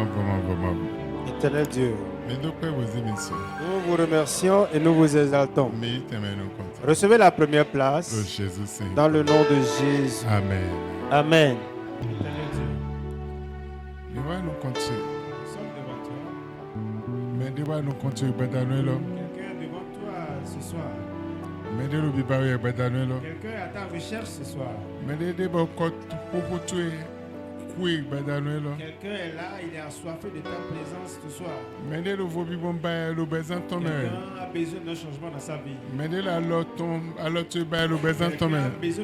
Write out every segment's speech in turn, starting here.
Vraiment. Éternel Dieu, Nous nous vous remercions et nous vous exaltons. Recevez la première place dans le nom de Jésus. Amen. Amen. Éternel Dieu, Nous sommes devant toi. Quelqu'un devant toi ce soir. Quelqu'un est à ta recherche ce soir. Quelqu'un est là, il est assoiffé de ta présence ce soir. Quelqu'un a besoin d'un changement dans sa vie. Quelqu'un a besoin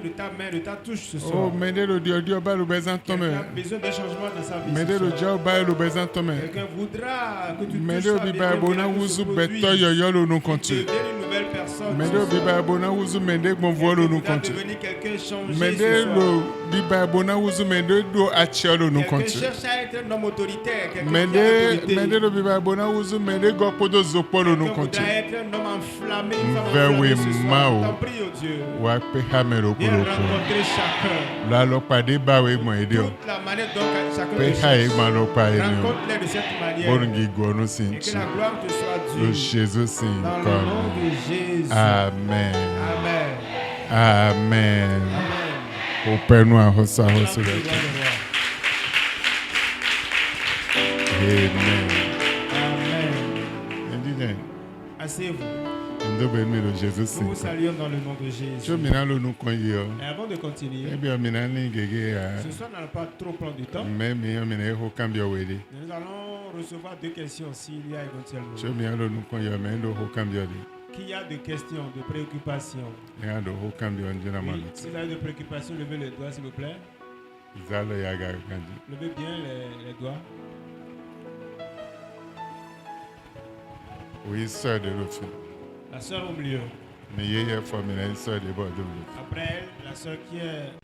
de ta main, de ta touche ce soir. Quelqu'un a besoin d'un changement dans sa vie ce soir. Quelqu'un voudra que tu touches sa vie, que se produise, qu'il devienne une nouvelle personne ce soir. Quelqu'un voudra devenir quelqu'un changé ce soir. Quelqu'un cherche à être un homme autoritaire, quelqu'un qui a autorité. Quelqu'un voudra être un homme enflammé, une femme enflammée ce soir. T'en prie, oh Dieu. Viens rencontrer chacun. Toute la manière dont chacun te cherche. Rencontre-les de cette manière. Et que la gloire te soit due. Dans le nom de Jésus. Amen. Amen. Amen. Amen. Au Père Noir, Hossa. Amen. Amen. Asseyez-vous. Nous vous saluons dans le nom de Jésus. Et avant de continuer, ce soir n'a pas trop prendre du temps. Nous allons recevoir 2 questions s'il y a éventuellement. Qui y a de questions, de préoccupations? Oui, si vous avez de préoccupations, levez les doigts s'il vous plaît. Levez bien les doigts. Oui, sœur de l'autre. La sœur au milieu. Mais hier, sœur de Bordeaux. Après elle, la sœur qui est...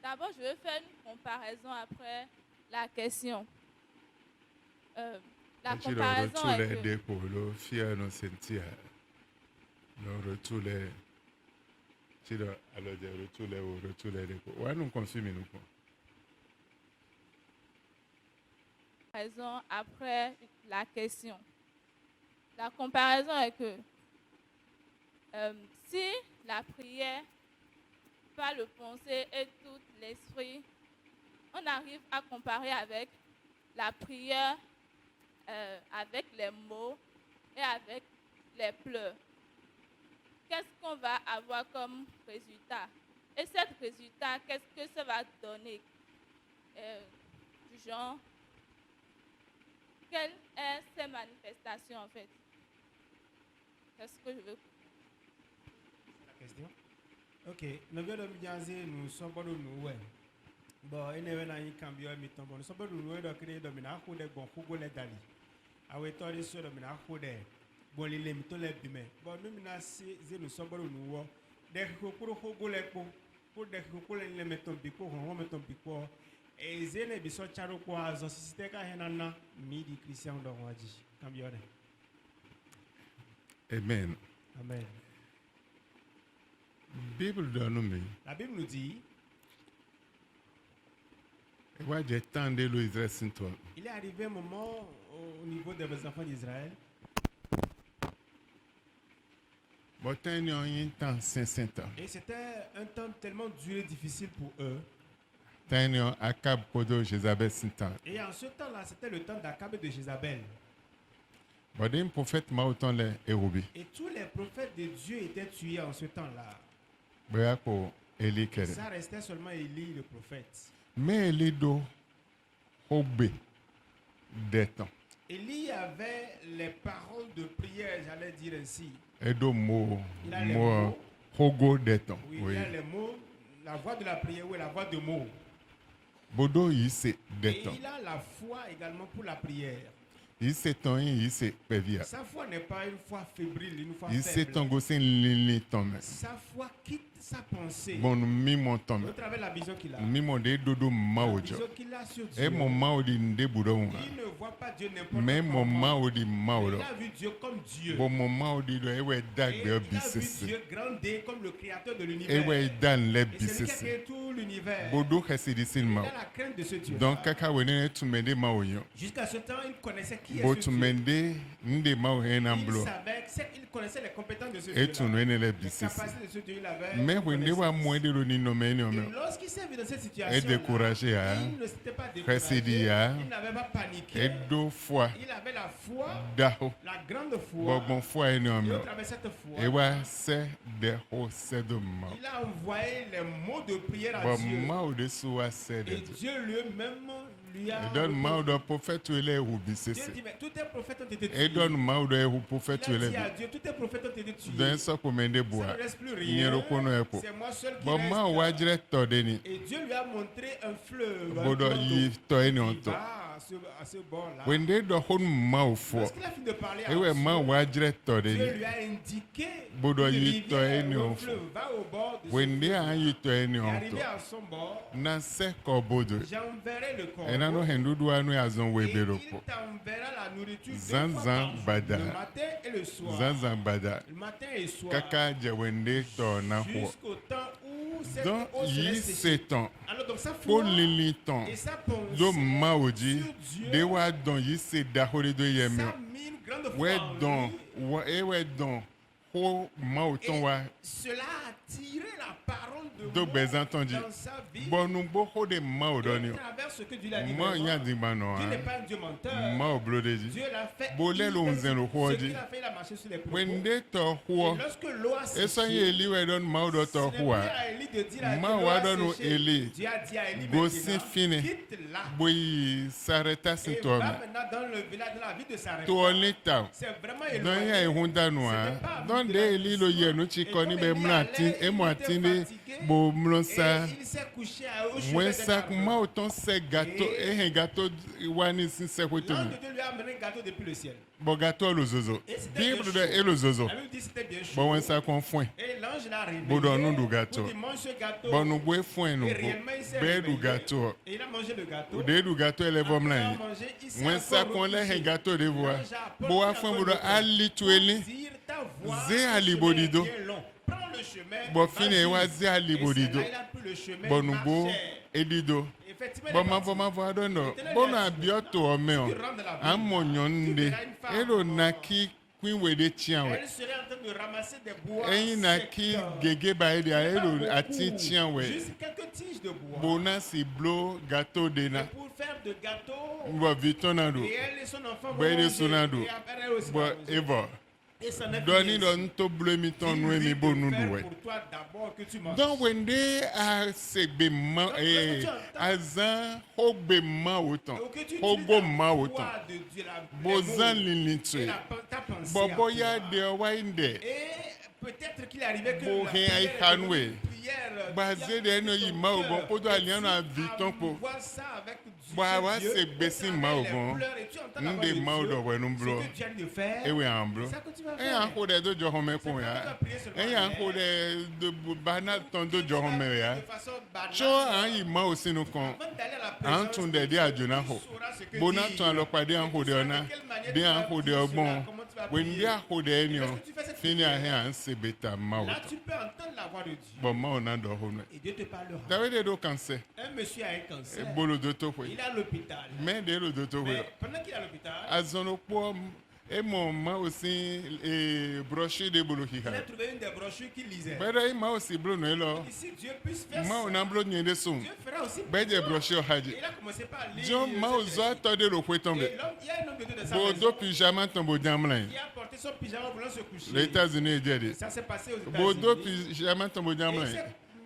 D'abord, je vais faire une comparaison après la question. La comparaison est que... Après la question. La comparaison est que si la prière, par le pensée et tout l'esprit, on arrive à comparer avec la prière, avec les mots et avec les pleurs, qu'est-ce qu'on va avoir comme résultat? Et cet résultat, qu'est-ce que ça va donner? Du genre, quelles sont ces manifestations en fait? C'est ce que je veux. La question? Ok. Nous sommes bon nous ouais. Bon, il y a un cambio mi tombe. Nous sommes bon nous ouais donc il domina ko de bon ko le dali. Awe tori so domina ko de bon le mi to le bime. Bon nous mina nous sommes bon nous ouais. De ko le ko de ko le meton biko on meton biko. Et zene biso charo ko azo sisite ka henana midi Christian do waji. Cambio. Amen. Amen. La Bible nous dit il est arrivé un moment au niveau des enfants d'Israël. Et c'était un temps tellement dur et difficile pour eux. Et en ce temps-là, c'était le temps d'Akab et de Jézabel. Et tous les prophètes de Dieu étaient tués en ce temps-là. Ça restait seulement Élie le prophète. Mais Élie avait les paroles de prière, j'allais dire ainsi. Il a les mots. Oui, il a les mots, la voix de la prière ou la voix de mots. Et il a la foi également pour la prière. Sa foi n'est pas une foi fébrile, une foi faible. Sa foi quitte sa pensée, Bon, mi mon temps. au travers de la vision qu'il a, Mi mon de dodo la maojo. vision qu'il a sur Et Dieu, mon mao di nde boudon. il ne voit pas Dieu n'importe Mais mon comment. mao di Il maodo. a vu Dieu comme Dieu. Bon, mon mao di do ewe Et dag il de a vu bisisi. Dieu grandir comme le créateur de l'univers. Ewe dan le Et c'est lui qui a bisisi. créé tout l'univers. Bodo hesi di sin Il mao. a la crainte de ce Dieu. Donc kaka wene tu mende mao yo. Jusqu'à ce temps, il connaissait qui est Bo ce tu Dieu. mende nde mao he Il namblo. savait, il connaissait les compétences de ce Et tu Dieu. nwene le Les bisisi. capacités de ce Dieu, il avait. Mais une wende wa connaissance. mwende lo ni no meni Et ome. lorsqu'il s'est vu dans cette Et situation, découragé, hein. il ne s'était pas Précédé, découragé, hein. il n'avait pas paniqué, Et do fois il avait la foi, daho. la grande foi, Bon fois ene et ome. au travers de cette foi, Ewa se de ho se do mao. il a envoyé les mots de prière à Bon Dieu. mao de suwa se de. Et Dieu lui-même lui a... Et donne mao do prophète ele hu Dieu bisisi. dit, mais tous tes prophètes ont été tués. Et donne mao do hu prophète Il a ele. dit à Dieu, tous tes prophètes ont été tués. Don so ko mende Ça boa. ne reste plus Nyero rien. kono epo. C'est moi seul qui Bon mao reste. wajire to de ni. Et Dieu lui a montré un fleuve. un Bodo plan yi d'eau to ene qui onto. va à ce bord-là. Wende do hon mao fo. Lorsqu'il a fini de parler à Ewe Dieu, mao wajire to de Dieu ni. lui a indiqué Bodo une yi to rivière, ene un onfo. fleuve, va au bord de ce Wende fleuve. an yi to ene Et onto. arrivé à son bord, Na se ko bodo. j'enverrai le corps. Ena no hendudu anu azon Et webe il ropo. t'enverra la nourriture deux Zan fois zan par jour, bada. le matin et le soir. Zanzan bada. Le matin et le soir. Kaka je wende to na ho. Jusqu'au temps où cette Donc eau serait yi séchée. setan. Alors donc sa Po foi lili ton. et sa pensée Do maoji. sur Dieu, De wa don yi se dahore do yemi. ça a mis une grande foi We en don. lui. We don. Ho mao ton wa. Cela a attiré la parole de Do Dieu bezantonji. dans sa vie. Bon nou bo ho de mao Et don à yo. travers ce que Dieu l'a dit. Mo vraiment, nya di ma no Dieu n'est ha. pas un Dieu menteur. Mao blodeji. Dieu l'a fait. Bolé Il lo fait nzen lo ce hoji. qu'il a fait, il a marché sur les propos. Wende to Et ho. lorsque l'eau a séché, Eso yi eli we don mao do ce to n'est plus ho. à Élie de dire à Dieu, Ma l'eau wa a don no séché. Élie. Dieu a dit à Élie, Gosi maintenant, fini. quitte-la. Boyi sareta Et sinto va me. maintenant dans le village, dans la ville de Sarepta. To ni ta. C'est vraiment Don ya éloigné. ihunda no ha. Don de eli lo ye no chiko ni be mlati e mo atinde bo mlonsa. Et il s'est couché au chevet Mwen des sak carpes. ma oton se gato e hen gato wani sin se kweto. L'ange de Dieu lui a amené un gâteau depuis le ciel. Bo gato lo zozo. Et c'était Bible bien de chaud. e lo zozo. La Bible dit que c'était bien chaud. Bo wen sak kon fwen. Et l'ange l'a réveillé. Bo don nou du gâteau. Pour qu'il mange ce gâteau. Bo nou bwe fwen nou Et bo. réellement, il s'est Be réveillé. du gato. Et il a mangé le gâteau. O de du gato ele vom Après lan avoir yi. mangé, il s'est Mwen encore sak kon le recouché. hen gato de voa. L'ange a apporté Bo wa la fwen bonne bo do nouvelle. ali tweli. Dire ta voix, Ze le ali chemin bodido. est bien long. Prends le chemin. Bo va fine vite. wa ze ali Et bodido. c'est là, il a pris le chemin, Bo il nou bo marchait. edido. Effectivement, Bo il est ma parti. vo ma vo adon no. Bo no abioto ome o. Tu rentres dans la ville. Amon yon nde. Elo na ki kwin we de tian we. Elle serait en train de ramasser des bois Eyin na secs. ki gege ba ede a Pas elo beaucoup, ati tian we. juste quelques tiges de bois. Bona si blo gato de Et na. pour faire de gâteaux. Bo vitonado. Et elle et son enfant Bo vont ede manger. sonado. Et après elle aussi Bo va manger. evo. Et ça n'est Doni fini do ainsi. nto ble mi ton Il nou e lui mi bo de nou faire do we. pour toi d'abord que tu manges. Don wende a se be ma azan ho be ma otan. Et que tu Ho utilises go la ma foi otan. de Dieu, Bo les mots zan lili et tue. ta pensée Bo à bo toi. ya de wa inde. Et peut-être qu'il arrivait que Bo la hen prière ai était hanwe. une prière Baze de no yi ma ogon podo alian na viton po. Vois ça avec Dieu. Bo awa Dieu, se au besi travers ma les ogon. pleurs, et tu entends la voix Nde de ma Dieu. odo we no blo. Ce que tu viens de faire, Ewe an blo. c'est ça que tu vas E faire. an ko de do jo home po ya. E an ko de banal ton do jo home ya. De façon banale. Cho an yi ma osinu kon. Avant d'aller à la An présence tun de de de Dieu, ajona tu ho. sauras ce que Bona dire. tun lo pade an ko de ona. De an ko de ogbon. When dia ko de eni o. Fini a he an se beta ma Là, otan. tu peux entendre la voix de Dieu. Bon ma ona do ho no. Et Dieu te parlera. Dawede do kanse. Un monsieur a un cancer. Bolo do to Il we. est à l'hôpital. Men de lo do to we. Mais pendant qu'il est à l'hôpital, Azono po e mo ma osi brochure de bolo il a hiha. trouvé une des brochures qu'il lisait. Bada ma osi blo no elo. Et si Dieu puisse faire Ma ça, ona blo nyende sun. Dieu fera aussi. Beje brochure Et haji. il a commencé par lire. John ma ozo atode lo kwe tombe. Et l'homme, il y a un homme de Dieu de sa Bo maison. do pyjama tombo jamlan. Il a porté son pyjama voulant se coucher. Les États-Unis jede. Ça s'est passé aux Bo do États-Unis. pyjama tombo Et jamlan.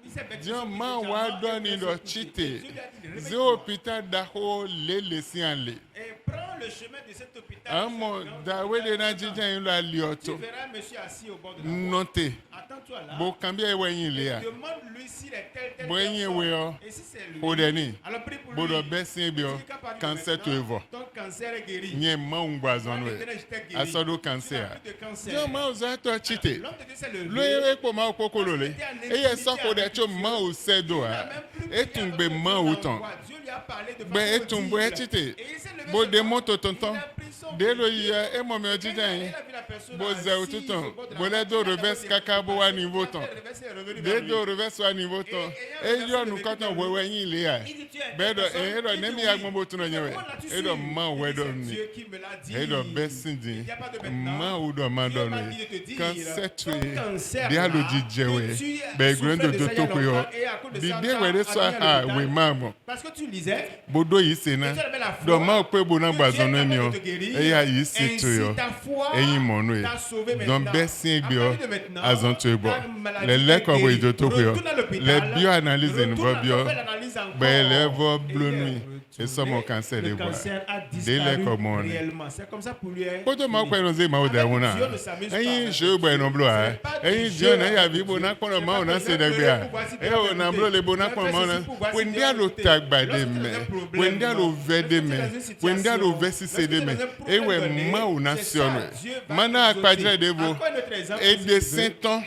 il s'est bêté Dion sur le ma pyjama wa et do il ni voulait do se coucher. chite. Et Dieu lui a dit, Ze réveille-toi. hôpital da ho le si an le. Et prends le chemin de cet hôpital. Amo da we de na jijan yin lo ali Tu oto. verras un monsieur assis au bord de la voie. Note. Attends-toi là. Bo kambia e we yin le ya. Demande-lui s'il est tel Bo yin we o. Et si c'est lui, Ho de ni. alors prie pour Bo lui. do besin bi o. Dis qu'à partir de Cancer to maintenant, evo. ton cancer est guéri. nye ma ngwazon Moi, we maintenant, j'étais guéri. asodo Tu n'as cancer plus de cancer. jo ma uza to chite L'homme de Dieu s'est levé. lo ye ko ma okokolo le eye soko de cho ma o sedo a etungbe ma uton Dieu lui a parlé de gbe façon etumbo audible. chite Et il s'est levé bo sur de moi. moto Il tonton a pris son de lo pied. ye e mo me Quand ojija il a yin vu la personne bo assise ze au otuton bord de la bo le do voiture, il a reverse d'abord kaka bo wa dépassé. niveau Il a ton fait reverser, il est revenu de vers lui. do reverse wa niveau ton e yo nu koton wewe yin le a Il dit, tu es be do personne, e do il ne dit mi oui. agbon bo tun Il dit, yen we comment l'as-tu e do su? ma Il we dit, do c'est mi Dieu qui me l'a dit. e do besin di Il n'y a pas de maintenant. ma u do ma Dieu do m'a no dit de te dire, cancer ton tue cancer di alo là, jije we que tu be souffrais grendo de do ça il y to a ko yo longtemps et à cause de bi ça, de tu as we so admis à ha l'hôpital. we ma mo Parce que tu lisais, bodo yi se na et tu avais la foi, do ma pe bo na que gbazon Dieu est mi o capable de te guérir. e ya yi si to Ainsi, yo ta foi eyin mo no e t'a sauvé don maintenant. besin À egbe o partir de maintenant, azon to egbo ta maladie le est leko bo guérie. ido to ko yo Retourne à l'hôpital, le bioanalyse ni bo retourne bio encore, fais l'analyse encore. be le vo Et blo il est nui e so mo retourné. cancer de Le bois cancer a de disparu le ko mo ni réellement. C'est comme ça pour lui. koto ma ko no ze ma o da Avec wona Dieu ne s'amuse pas eyin avec je gbo no blo a C'est pas du eyin jeu je na ya avec bi bo Dieu. na kono C'est ma pas o na que se je de vais gbe a pleurer pour voir si e Dieu o va na m'écouter. blo le bo na Je vais kono faire ma ceci na pour voir si we Dieu ndi va alo m'écouter. tagba de Lorsque tu es me dans un problème, we ndi alo ve de lorsque tu es me dans une we ndi alo situation, ve si se de lorsque me tu es dans un e problème we donné, ma o na c'est si ça, ono Dieu va mana t'exaucer. akpadre de bo Encore un autre exemple, e si de tu veux. sinton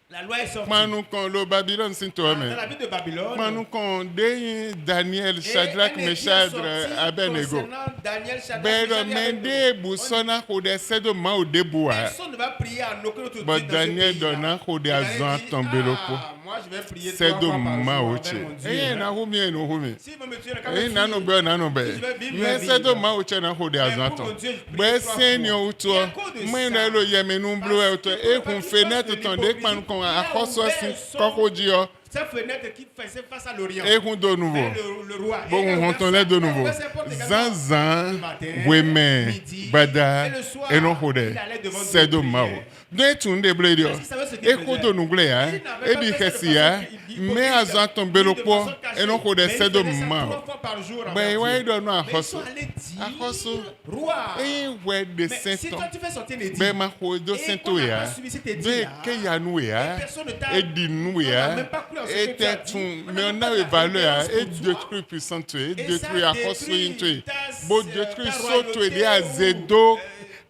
La loi est sortie. panu kan lo Babylone sin to me Dans la ville de Babylone, panu kan de Daniel et Shadrach un écrit Meshach sorti Abednego concernant Daniel, Shadrach, bedo Meshach et mende Abednego. bu sona ko de sedo ma o de bua Personne ne va prier à aucun autre Dieu but dans ce Daniel pays-là. dona ko de Et Daniel azan dit, tombelo ko moi je vais prier 3 sedo fois par ma jour o envers che mon Dieu. e na hu mi no hu mi S'il veut me tuer, le cas e me na no tuer. be na no be Si je vais vivre, me je vais sedo vivre. ma o che na ko de Mais azan pour ton mon Dieu, je prie be 3 seni fois. o to Et à cause de me ça, na lo ye me nu blu e to e kun fenêtre ton de pan kon akoso si koko ji o cette fenêtre qui faisait face à l'Orient. e kun do nouveau Et le roi. bon Et il on a ton de ouvert nouveau ses portes également. zanzan Le matin, weme midi, bada et le soir, e no ko de il allait devant Dieu sedo prier. ma o de tun de ble dio Parce qu'il savait ce qu'il e faisait. ko do nugle ya Il n'avait e pas bi fait ça de kesi ya façon hypocrite. me azan ton belo De po façon cachée. e no ko de Mais il sedo faisait ça ma 3 o fois par jour be envers wa Dieu. do no Mais ils ahoso sont allés dire, ahoso roi, e we de mais si toi senton tu fais sortir les dix, be ma ko do et sento qu'on n'a ya pas suivi cet édit de là, ke ya nu ya et personne ne t'a- e di nu on n'a ya même pas cru en ce e que tu as te dit, tun on n'a me même on pas a de la valeur ya révérence e pour toi. détruit puissante e Et détruit ça ahoso yin to détruit bo ta- détruit ta soto e de royauté azedo ou,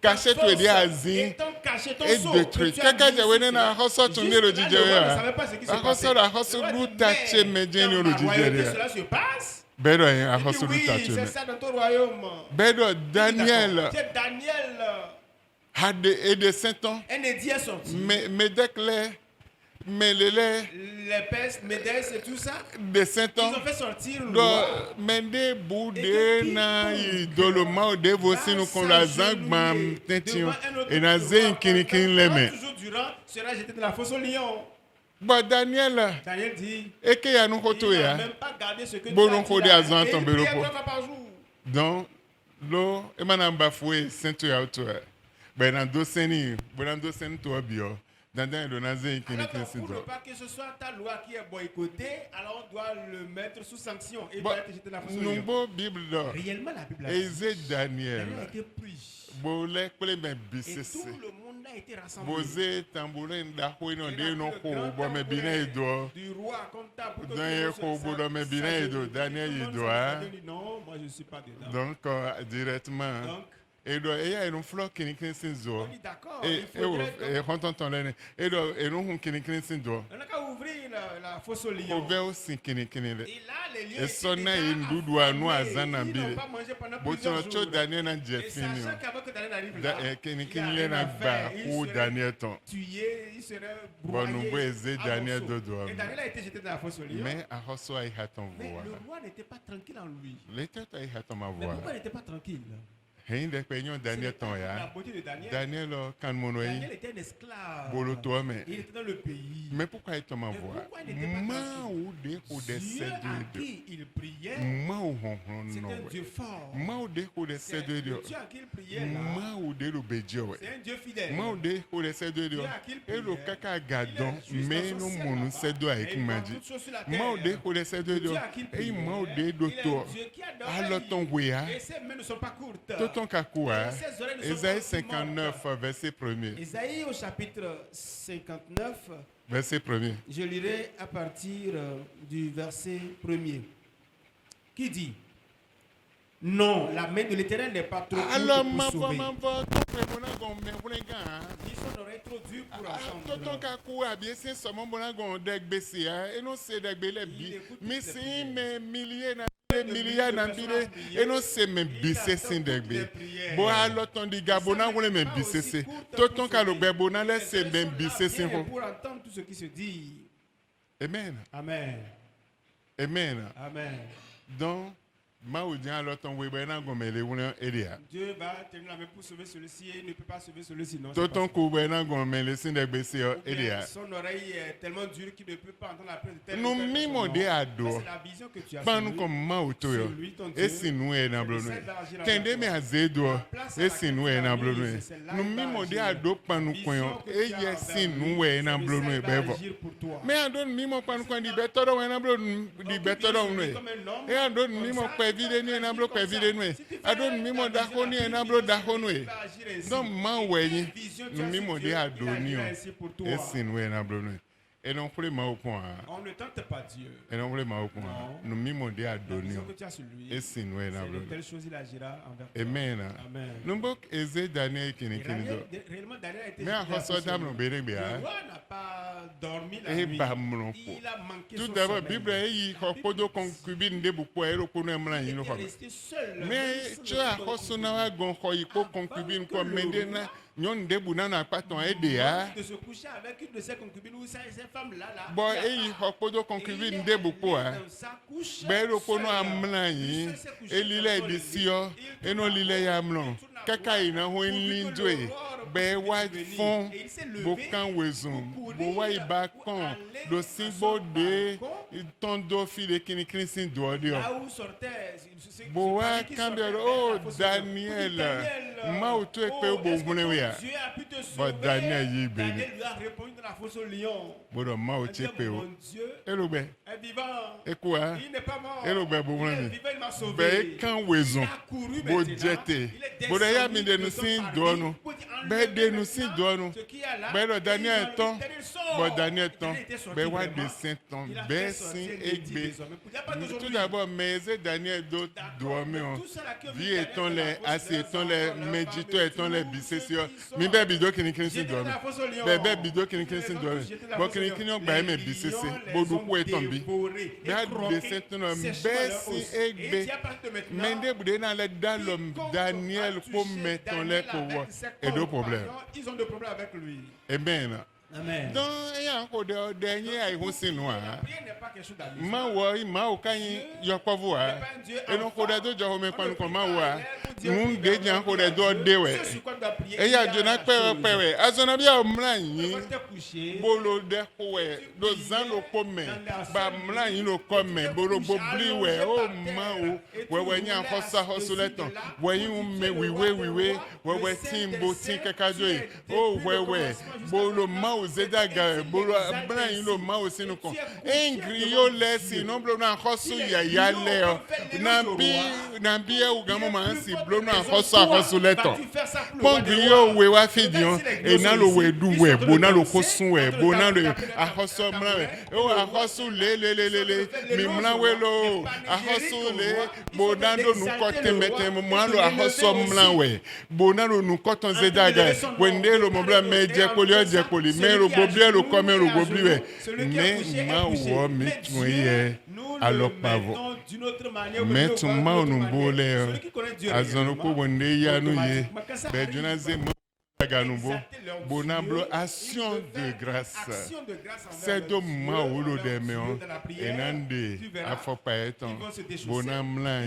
caché ta to e de force, azin étant caché ton e sceau détruit que tu as kaka mis je ici, wene na ahoso tun de lo juste là, jije le roi ne ya savait pas ce qui se ahoso passait. da ahoso Le roi lu dit, tache mais meje ni dans lo ma jije royauté, ya cela se passe. bedo yin Il dit, ahoso lu oui, tache c'est me ça dans ton royaume. bedo Il dit, Daniel d'accord. C'est Daniel. had e de senton Un édit est sorti. me dekle me lele Les Perses, Médès et tout ça, de ils senton ont fait sortir le do roi. mende bu Et de que na quiconque idolo ma o de vo va sinu kon la zangbam s'agenouiller tention devant un autre e na roi zein kini kin pendant leme toujours durant sera jeté dans la fosse au lion. but Daniel Daniel dit, eke ya nu hoto il n'a ya même pas gardé ce que Bon, Dieu a on dit connaît là. Azan Et il tomber priait le pot. 3 fois par jour. donc lo e mana mbafue sento ya to be na do seni bo na do seni to bio dandan do na zein kini Alors kin donc, sin pour ne do pas que ce soit ta loi qui est boycottée, alors on doit le mettre sous sanction et il but doit être jeté dans la fosse au lion. numbo bible do Réellement, la Bible a dit, eze Daniel Daniel a été pris. bo le kple me Et bisese tout le monde a été rassemblé. boze tambourin da ho no Il de a no pris ko le grand bo me bi na tambourin edo du roi comptable pour que Dans tout le les monde se- cours, sa- dans mes sa- bilans, sa- il doit- tout le Daniel, monde il s'est doit. dit, non, moi je ne suis pas dedans. donc directement Donc, edo e ya no flock kini kin sin zo on dit d'accord, e il faudrait e honton ton lene edo e no hun kini kin sin do on a qu'à ouvrir la fosse au o lion. ve o sin kini le Et là, les lions Et étaient son déjà ait une doudou à nous à affamés. Zan Ils Ambile. n'ont pas mangé pendant bo plusieurs tino cho jours. Daniel na Et jefini sachant qu'avant que Daniel arrive da là, e kini il kin a le rien na à ba faire. Il ou serait Daniel ton tué, il serait Bon, broyé nous, eze à Daniel morceaux. dodo. Et Daniel a été jeté dans la fosse au lion. mais a hoso ai haton Mais voa le roi n'était pas tranquille en lui. le tete ai haton ma Mais voa pourquoi il n'était pas tranquille? hein de pe nyon Daniel Ce ton n'est pas ya la beauté de Daniel. Daniel kan mono Daniel yi était un esclave. bolo to me Il était dans le pays. mais pourquoi il ma Mais voix pourquoi il n'était pas ma tranquille? ou de ko de Dieu se à de qui il priait, ma ou hon c'est no un Dieu fort. ma ou de ko de se C'est de le dio Dieu à qui il priait là. ma ou de lo bejo we C'est un Dieu fidèle. ma ou de ko de se de dio Dieu à qui il e lo priait. kaka Il est gadon juste mais dans son no ciel monu là-bas. se do ai Et kin il voit maji toutes choses sur la ma ou terre. de ko de se de Le dio Dieu à qui il e priait, ma ou de do il est to un Dieu qui a alo ton d'oreilles. we ya Et ses mains ne sont pas courtes. to ton kakua Et ses oreilles ne sont Ésaïe pas aussi 59 mortes. verset 1er Ésaïe au chapitre 59, verset 1er je lirai à partir du verset 1er, qui dit, Non, la main de l'Éternel n'est pas trop Alors, courte ma pour voix, sauver. ma voix, ton frère, mon agon, mais vous les gars, Ni son oreille trop dure pour tonton entendre. Kakou a bien c'est seulement mon agon deg baissé, et non c'est deg belé bi, mais c'est mes milliers na bile, et non c'est mes bise sin deg be. Bon alors ton di gabona vous les mes bise c'est, tonton Kalobé bona laisse c'est mes bise sin. Pour entendre tout ce qui se dit. Amen. Amen. Amen. Amen. Donc, ma ou dit alors ton webe na gomele wuna elia. Dieu va tenir la main pour sauver celui-ci et il ne peut pas sauver celui-ci. Non, Tonton Koube na gomele sin deg bese elia. son oreille est tellement dure qu'il ne peut pas entendre la plainte de tel Nous mimo de ado. C'est la vision que tu as Pas sur nous lui. comme ma auto yo. Et si nous est dans blonu. Kende me azedo. Et si nous est dans blonu. Nous mimo de ado pas nous koyon. Et si nous est dans blonu bevo. Mais ado mimo pas nous koyon di betoro we dans blonu di betoro nous. Et ado mimo kwa vide ni dans blonu kwa vide nous. Ado mimo da koni dans blonu da koni. Donc ma we nous mimo de ado ni yo. Et si nous est dans blonu. Et non plus ma au point. On ne tente pas Dieu. Et non plus ma au point. Nous mimo de La ado ni vision yo. que tu as sur lui, Et si nous est dans c'est de blonu. telles choses il agira envers toi. Amen. Amen. Nous bok eze Daniel kini Et kini do. réellement, Daniel a été Mais à jeté à cause la d'âme nous béré Le bien. roi n'a pas dormi la Et nuit. bah mon Il a manqué tout son d'abord sommeil. Bible yi kopodo concubine de beaucoup et le kono mla Il yin était ko. resté seul. Mais tu as koso na wa gon ko iko concubine ko mende na nyon de buna na paton ede a. De se coucher avec une de ses concubines ou ces femmes-là. Là, Bon e yi kopodo concubine de beaucoup a. Be le kono amla yin e lile de sio e no lile ya mlon. Kaka ina ho lindwe. Be wa fon bokan wezun. Bo wa iba kon do simbo de tondo fi de kini kini sin do dio. Là où sortait. Boa Campbell, oh Daniel, Mautu et Peu Bogunewea. Dieu a pu te sauver. But Daniel y béni. Daniel lui a répondu dans la fosse au lion. Bodo Mautu et Peu. Mon Dieu Elobe, est vivant. et quoi? Il n'est pas mort. Elobe Il est Bogunewea. vivant, il m'a sauvé. Ben quand Il wezon, a couru bo maintenant. jete. Il est Bodo ya descendu mi de de nous son sin parvis dono. pour dire, Ben de nous enlevez sin maintenant dono. ce qu'il y a là. Ben le Et Daniel ils ton. ont dit, Daniel sort. Bon Daniel ton. Daniel était sorti Ben wa vraiment. de saint ton. Il a Ben fait sortir sin les dix egbe. désormais. Il n'y a pas d'aujourd'hui. Tout d'abord, mais Daniel do dormi on. Vi eton les assis eton les médito eton les bisesio. Mi be bido kini kini sin dormi. Bebe bido kini kini sin dormi. Bo kini kini on gba me bisese. Bo du ku eton bi. Be a de saint non be si egbe. Mende bude na le dans l'homme Daniel pour mettre les pouvoir et deux problèmes. Ils ont des problèmes avec lui. Amen. Amen. Donc il y a encore des derniers à y aussi noir. Prière n'est pas quelque chose d'amusant. Ma wa ma o kan yo kwa voa. E no ko da do jo me kwanu ko ma wa. Mun de jan ko da do de we. E ya jo na pe we. Azona bia o mran yin. Bolo de ko we. Do zan lo ko me. Ba mran yin lo ko me. Bolo bo bli we. O ma o. We nya hosa hosuleton. We yin me we. We timbo tin kakajo yi. O we. Bolo ma o zedaga. Bolo mran yin lo ma o sinu kon. Engri yo lesi no blo na hosu ya le o. Na bi e u gamo ma nsi blo na hosu leton. Pongri yo we wa fidion e na lo we du we bo na lo kosun we bo na lo ahoso mra we. O ahosu le mi mra we lo ahosu le bo na do nu ko temete mo lo ahoso mra we. Bo na lo nu ko ton zedaga. Wende lo mo bla me je poli me lo gobli lo ko me lo gobli we. Me ma wo mi tun ye alo pavo. Me tun ma onu bole azonu ko wende ya nu ye. Be juna ze mo ganubo bonablo action de grâce. C'est de ma wolo de meon enande afopa eton bonamla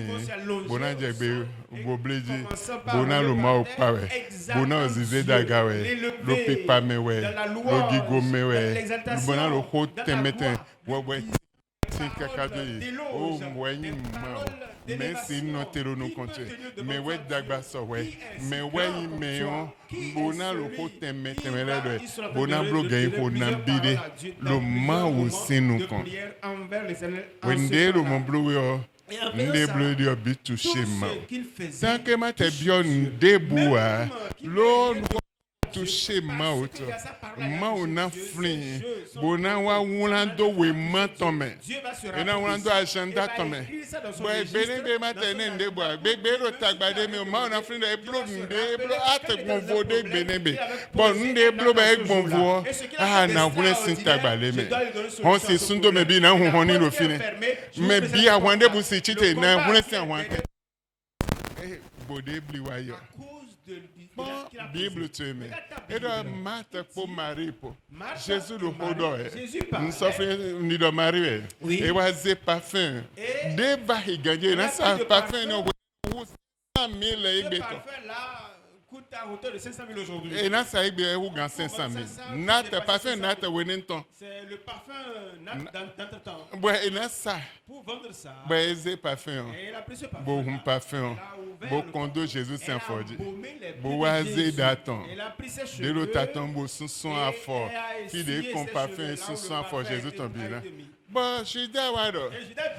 bonajegbe gobleji bonalo ma opawe bonazize dagawe lo pipa mewe lo gigo mewe bonalo ho temete wewe kakado yi o mwenyi ma merci notero no compte me we dagba so we me we meon bona lo ko temete meledo bona blogue ko na bide lo ma wo sinu kon wende lo mo blowe nde blowe dio bitu shema tant que ma te bio nde boa lo touché ma auto. Ma ona fling. Bona wa wulando we matome. Ena wulando agenda tome. Boy bene be matene nde boy. Be ro tagbade me ma ona fling e blo nde blo ate gonvo de bene be. Bon nde blo ba e gonvo. Ah na wule sin tagbale me. On se sundo me bi na hu ni lo fine. Me bi a wande bu si chite na wule sin wante. Bode bli wa yo. Bible tu aimé. Et dans Marthe pour Marie pour Jésus le hodor. Nous sommes ni de Marie. Et was parfum. Des barils gagnés. N'a pas parfum no 100 000 et coûte à hauteur de 500 000 aujourd'hui. Et n'a ça ébé ou gagne 500 000. N'a parfum n'a Wellington. C'est le parfum d'entretemps. Ouais, et n'a ça. Pour vendre ça. Ouais, c'est parfum. Et il a pris ce parfum. Bon parfum. Bon condo Jésus Saint Fordi. Bon oisé d'attend. De l'autre attend bon son à fort. Puis des qu'on parfum son à fort Jésus tombé là. Bon, je suis d'accord.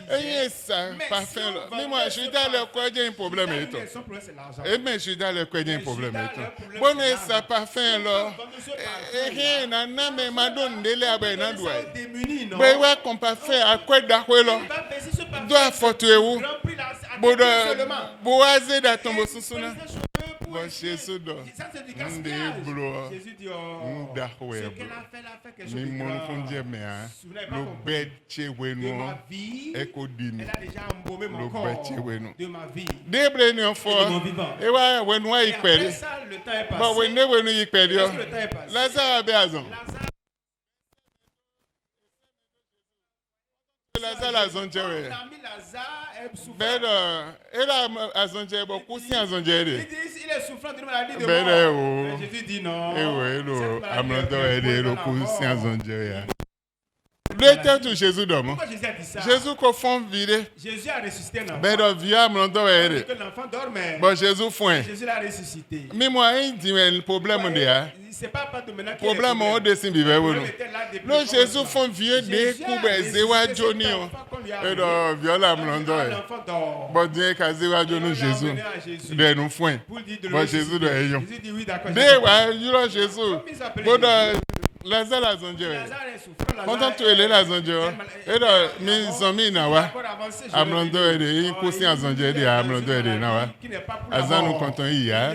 Et ça, parfum là. Mais moi, je suis dans le quoi, j'ai un problème et tout. Et mais je suis dans le quoi, j'ai un problème et tout. Bon, et ça, parfum là. Et rien, n'a mais madone de l'air, ben, n'a doué. Ben, ouais, qu'on parfum à quoi d'accord là. Doit fortuer où? Bon, boisé d'attend bon son là. Bon, Jésus do. Ndé blo. Ndahwe. Mi mon fonje me a. Lo beche wenu. Eko dimi. Lo beche wenu. Debre ni ofo. Ewa wenu a ikperi. Ba wenu ikperi yo. Lazare be azon. Lazare azon jewe. Ben, elle a azonje beaucoup si azonje. Il est souffrant d'une maladie de mort. Jésus dit non. Eh ouais, lo amlando ede lo ku si azonje ya. Le temps de Jésus dorme. Pourquoi Jésus a dit ça? Jésus ko fond vide. Jésus a ressuscité un enfant. Ben via amlando ede. Que l'enfant dormait. Bon Jésus foin. Jésus l'a ressuscité. Mais moi il dit le problème de ya. C'est pas de maintenant que problème on dessin bibe wono. Le Jésus fond vieux de kubeze wa Johnny. Et donc viola amlando. Bon Dieu kaze wa Johnny Jésus. De nous foin. Bon Jésus de ayon. Jésus dit oui d'accord. De wa yulo Jésus. Bon Lazare azonje. Quand tu es là azonje. Et donc mes amis na wa. Amlando ede ko si azonje de amlando ede na wa. Azanu konton iya.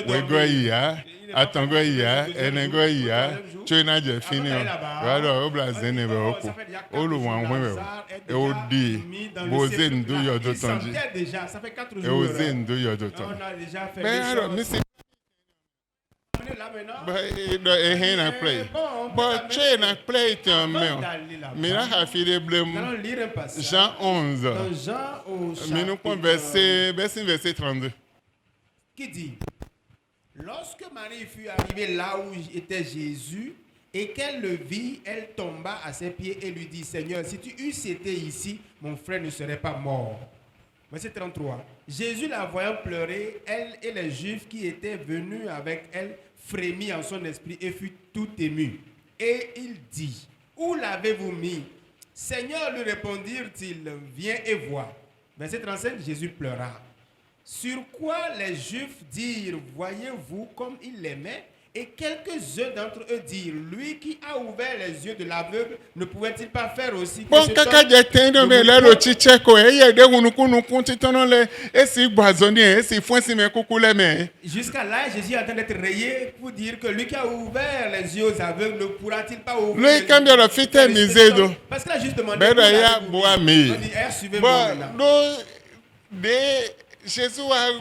Wego iya. Atango iya, enengo iya, chena je fini o. Wado obla zene be oko. Olu wan wewe. E o di boze ndu yodo tonji. E o ze ndu yodo tonji. Ben alors misi but he na play. But chena play to me. Mina ha fi de blem. Jean 11. Minu kon verset 32. Qui dit: lorsque Marie fut arrivée là où était Jésus et qu'elle le vit, elle tomba à ses pieds et lui dit: Seigneur, si tu eusses été ici, mon frère ne serait pas mort. Verset 33. Jésus la voyant pleurer, elle et les Juifs qui étaient venus avec elle frémit en son esprit et fut tout ému. Et il dit: où l'avez-vous mis? Seigneur, lui répondirent-ils, viens et vois. Verset 35. Jésus pleura. Sur quoi les Juifs dirent: voyez-vous comme il l'aimait? Et quelques-uns d'entre eux dirent: lui qui a ouvert les yeux de l'aveugle, ne pouvait-il pas faire aussi que bon kaka je tendo me le lo chicheko eye de unuku titono le esi gbazoni esi fonsi me kukule me. Jusqu'à là, Jésus est en train d'être rayé pour dire que lui qui a ouvert les yeux aux aveugles ne pourra-t-il pas ouvrir le cambio le fite misedo. Parce qu'il a juste demandé. Ben ya boa me. Suivez-moi maintenant. De Jésus a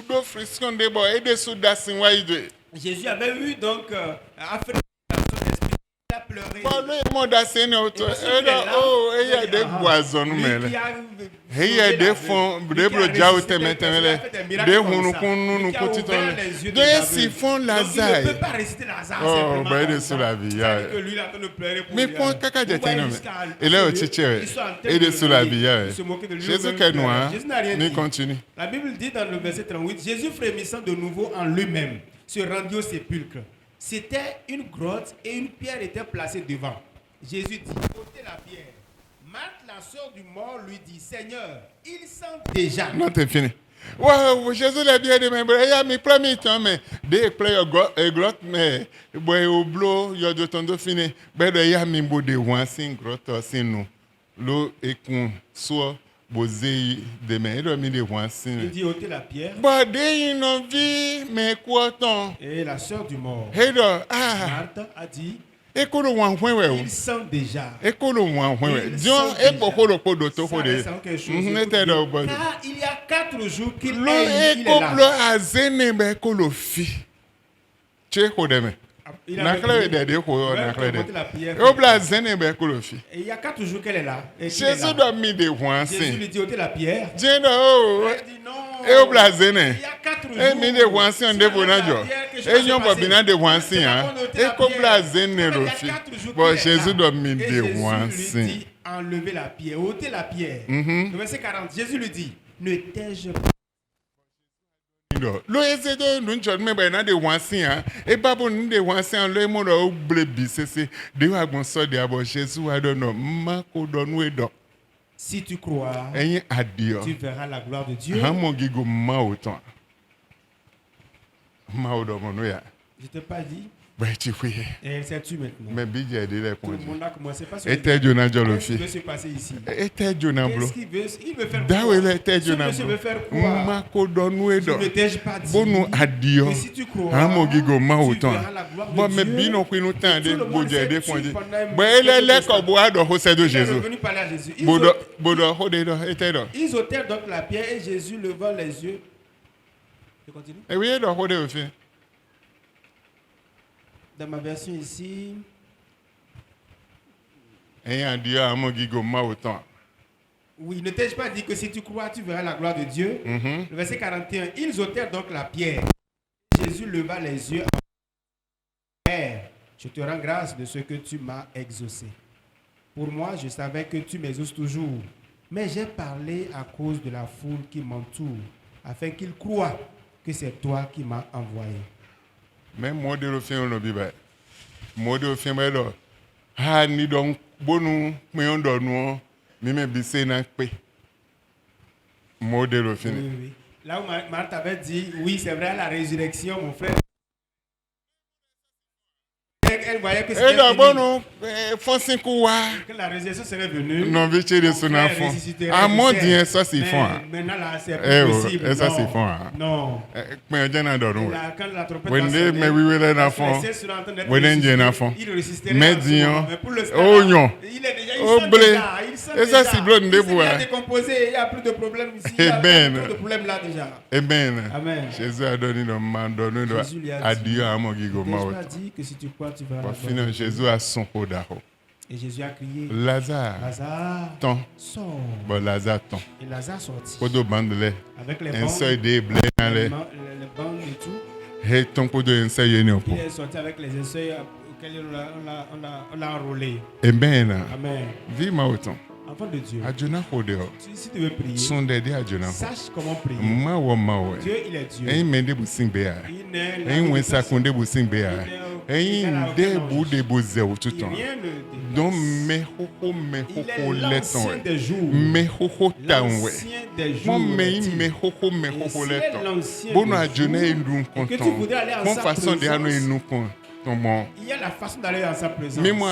do friction de boy et de soudasin wa ide. Jésus avait eu donc Afrique dans son esprit, il a pleuré. Bon, le monde a séné auto. Il y a des boisons, mais il y a des fonds, des brojaou temetemele, des hunukunu kutiton, des siphons Lazare. Il ne peut pas réciter Lazare. Oh, ben il est sur la vie. Mais pour kaka jetino, il est au chiché, il est sur la vie. Jésus qui est noir, mais continue. La Bible dit dans le verset 38, Jésus frémissant de nouveau en lui-même se rendit au sépulcre. C'était une grotte et une pierre était placée devant. Jésus dit: ôtez la pierre. Marthe, la sœur du mort, lui dit: Seigneur, il sent déjà. Non, c'est fini. Wow, Jésus l'a bien dit, mais il y a mes premiers temps, mais dès que play grot, mais boy au blo, il y a de temps de fini, ben il y a mes beaux de one sing grot, c'est nous. L'eau est con, soit bosé demain, il a mis des one Il sing. dit ôtez la pierre. Bah, dès une vie, mais quoi tant? Et la sœur du mort, Hey, là, ah, Marthe, a dit écoute le one point, ouais. il sent déjà. Écoute le one point, ouais. Il Disons, sent et pourquoi le pot d'auto, Ça faut dire. reste quelque chose. Mhm, Écoute était là, bien. au bas. Car il y a 4 jours qu'il L'eau est, est il est comme le là. azene, mais que le fi. Tu es quoi demain? Il a Nakle prié. de ko Ouais, nakle monter la prière. de. O blazene be ko lo fi. Et il y a 4 jours qu'elle est là. Et qu'il est Jésus là. doit mis des Jésus wansin. lui dit ôtez la pierre. Dieu oh. Elle dit non. E o blazene. Il y a 4 jours. E mi de wansin de bonajo. E nyon bo bina de wansin hein. E ko blazene lo fi. Bon Jésus doit mis des Jésus lui wansin. dit enlevez la pierre, ôtez la pierre. Le verset 40, Jésus lui dit ne t'ai-je pas. Lo ese do nun chot me ba na de wansin hein. E ba bo nun de wansin lo e mo do ble bi sese. De wa gbon so de abo Jésus wa do no ma ko do nu e do. Si tu crois, Eyin adio. tu verras la gloire de Dieu. Hamo gigo ma otan. Ma o do mo no ya. Je t'ai pas dit. Ba ti fwe. Et elle s'est tue maintenant. Me bi je de le Tout le kon. monde a commencé par se Ete Jonah Qu'est-ce qui jolofi. veut se passer ici? Ete Jonah blo. Qu'est-ce qu'il veut? Il veut faire Da quoi? we le ete Ce Jonah monsieur blo. veut faire quoi? Ma ko do nu e Je do. ne t'ai-je pas dit Bonu adio. que si tu crois, Hamo gigo ma tu otan. verras la gloire de Bon me Dieu. bi no kwinu tan de Tout le bo monde je s'est de tué kon di. pendant un Ba ele le ko moment. bo ado ho se do Il est Jésus. revenu parler à Jésus. Bodo ho de do ete do. Ils ôtèrent donc la pierre et Jésus levant les yeux. Je continue. E we do ho de ofi. Dans ma version ici, Eyin adio hamo gigo ma otan. oui, ne t'ai-je pas dit que si tu crois, tu verras la gloire de Dieu? Le verset 41, ils ôtèrent donc la pierre. Jésus leva les yeux. Père, je te rends grâce de ce que tu m'as exaucé. Pour moi, je savais que tu m'exauces toujours. Mais j'ai parlé à cause de la foule qui m'entoure, afin qu'ils croient que c'est toi qui m'as envoyé. Mais mo de lo fi on lo bi ba. Mo de lo fi ba do. Ha ni don bonu pe on do nu mi me bi se na pe. Mo de lo fi Oui, ni. oui, oui. Là où Marthe avait dit, oui, c'est vrai, la résurrection, mon frère. Elle voyait que E c'était do fini, bonu fonsin ku wa. que la résurrection serait venue. Non vi che de Mon so na frère fon. ressusciterait, A mo je sais. dien ça si Mais fon. maintenant, là, c'est Eh plus oh, possible. et ça, Non. c'est fond, hein. Non. Pe je na do nu. Là, quand la trompette When va they sonner, me we will na parce que fon. les cieux seront en train d'être When they ressuscités, na fon. il ressusciterait Mais en ce dion. moment. Mais pour le Oh, non. il est déjà, il Oh, sent blé. déjà, il sent Et ça, déjà. c'est bleu, Il de s'est bois. déjà décomposé, il n'y a plus de problème ici. Il y a Amen. plus de problème là déjà. Amen. Amen. Jésus a donné le mandat de Jésus lui a dit, adio hamo gigo ma N'ai-je pas otan. dit que si tu crois, tu verras la Pour gloire finir de Dieu? Jésus a son kodaho. Et Jésus a crié, Lazare Lazare, ton. sors. Bon Lazare ton. Et Lazare sortit. Kodo bandele. Avec les Un bandes, seuil de blé dans les les. bandes et tout. Hey ton kodo un seuil yene Il po. est sorti avec les essais auxquels on l'a enrôlé. Amen. Amen. Vi ma otan. Enfant de Dieu, Adjona kodeo. si tu veux prier, Son dede adjona. sache comment prier. Ma we. Dieu, il est Dieu. Eyin mende bu sing be ya. Il n'est là Eyin que wen de personne. sakunde bu sing be ya. Eyin de bu de bu ze ou tout Et temps. rien ne Don dépasse. me hoko Il est leton l'ancien we. des jours. Me hoko tan we. L'ancien des jours. Mon me dit. me hoko Et s'il est leton. l'ancien Bono des adjona jours, enu et que tu content. voudrais aller en Mon sa façon de anu présence, enu content. il y a la façon d'aller en sa présence. Mais moi,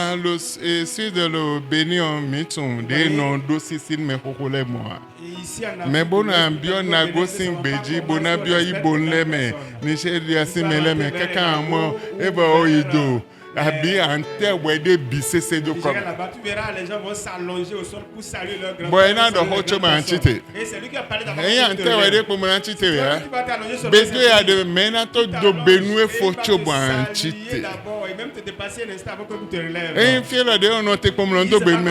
si de le béni en miton, de non dosi sin me hokole moi. Et ici, en Afrique, Mais bon ambion les na gens go ne sing sont pas beji, comment bon est-ce qu'on abio i respecte bon la leme, personne. ni she dia si Il va meleme, rentrer vers kaka les mo, locaux eba ou oido. vers, Abi ante wede bise se do Tu comme. iras là-bas, tu verras, les gens vont s'allonger au sol pour saluer leur grand Boy, na do hocho ma anchite. Et c'est lui qui a parlé d'abord. Eyi ante wede ko mo anchite ya. Tu vas t'allonger sur Bedo ya de mena to do benue focho bo anchite. d'abord et même te dépasser un instant avant que tu te relèves. Eyi fiela de ono te ko mo ndo benue.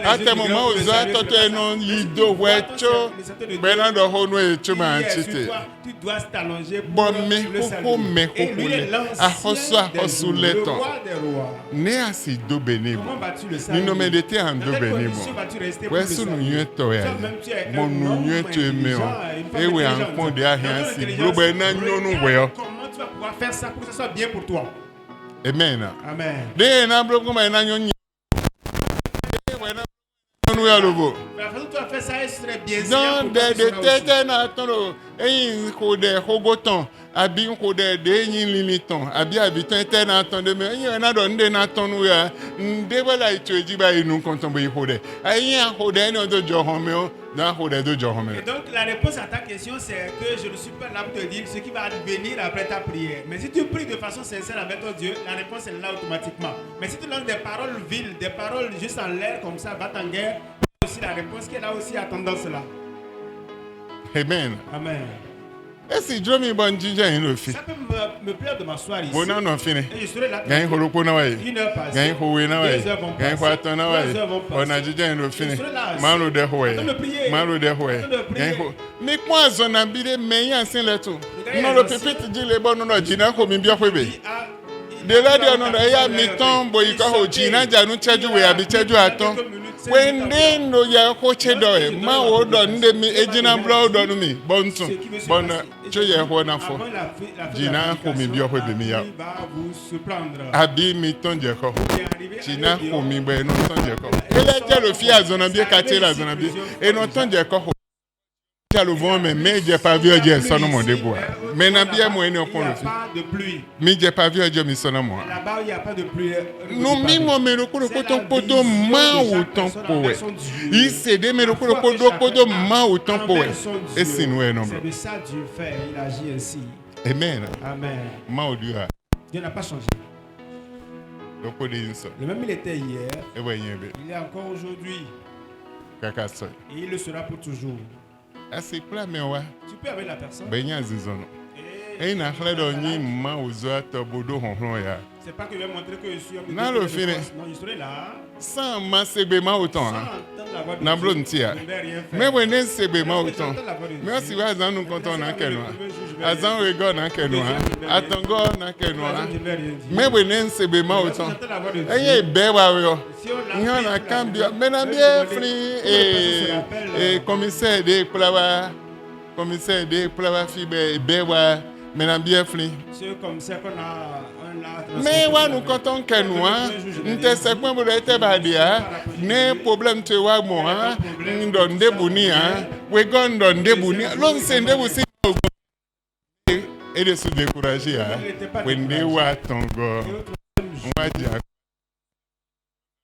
Ate mo ma ozo atoto eno yido wecho. Bena do ho no echo ma Hier, sur anchite. toi, tu dois t'allonger pour Bon, le me saluer. hoko, me Et lui hoko est le. l'ancien Ahoso, ahoso des le jours, le ton. roi des rois. Ne asi do beni Comment bo. vas-tu le Ni saluer? no medete an Dans do quelle beni condition bo. vas-tu rester pour Wè le sou nou saluer? yè to ya. Toi-même, tu es Mon un nou homme yè to eme intelligent, an. une femme Ewe an intelligente. kon de a Dans yan ton si. intelligence, Blo bè nan yon nou wè yo. comment tu vas pouvoir faire ça pour que ce soit bien pour toi? Amen. Amen. De nan blo kon bè nan yon nye. tonu ya lobo. La façon dont tu as fait ça, ce serait bien. Dans de tete na tono eyin ko de hogoton abi ko de yin limiton abi ton te na ton de me eyin na do nde na tonu ya nde bala itu eji ba inu konton bo ihode eyin hode ni odo jo hon me o na hode do jo hon me. Et donc la réponse à ta question c'est que je ne suis pas là pour te dire ce qui va advenir après ta prière. Mais si tu pries de façon sincère avec ton Dieu, la réponse est là automatiquement. Mais si tu lances des paroles viles, des paroles juste en l'air comme ça, bat en guerre, aussi la réponse qui est là aussi à tendance là. Amen. Amen. Esi dromi bon jinja yin lo fi. Ça peut me plaire de m'asseoir ici. Bona no fini. Et je serai là. Gain holopo na waye. Une heure passée. Gain howe na waye. 2 heures vont Gain passer. kwato na 3 waye. heures vont passer. Ona jinja yin lo fini. Je serai là. Malo de howe. En train de prier. Malo de howe. En train de prier. Gain ho. Mi kwa zona bide me yan sin le tu. Regardez No lo les pipiti ji le bon no jina ko mi bia kwebe. Il De la de no da ya mi ton bo iko ho jina janu cheju we abi cheju aton. Wende no ya ko chedo e ma wo do nde mi ejina bro do no mi bontu. Bon cho ye ho na fo. Jina ko mi bia kwebe mi ya. Abi mi ton je ko. Jina ko mi be no ton je ko. Ele je lo fi azona bi ka te la zona bi. E no ton je ko. Le vent mais j'ai pas vu Dieu son nom de bois. Mais n'a bien moi ne pas de pluie. Mais j'ai pas vu Dieu mi son nom. Là-bas il y a pas de pluie. Nous mi mo me le koto poto ma ou ton poe. Il s'est de me le koto ma ou ton poe. Et c'est nous non. C'est de ça Dieu fait, il agit ainsi. Amen. Amen. Ma ou Dieu. Dieu n'a pas changé. Le même il était hier. Et voyez il est encore aujourd'hui. Kaka so. Et il le sera pour toujours. Asi pla me wa. Tu peux avec la personne. Benya zizono. Et na khledo nyi ma uzo atobodo honhon ya. C'est pas que je vais montrer que je suis un na lo fini. Non, je serai là. Sans ma sebe ma autant hein. Na blontia. Mais wenen sebe ma autant. Mais si wa zan nous konton na kenwa. Azan rego na kenwa. Atongo na kenwa. Mais wenen sebe ma autant. Eye be wa yo. Nyon na cambio. Mais na bien free et commissaire de plawa fibe bewa mais na bien free. C'est comme ça qu'on a mais wa nous konton kenwa. Nte se point bo ete ba dia. Ne problème te wa mo hein. Ndonde buni hein. We go ndonde buni. Lon se ndebu si et de se décourager hein. Wende wa tongo. Wa dia.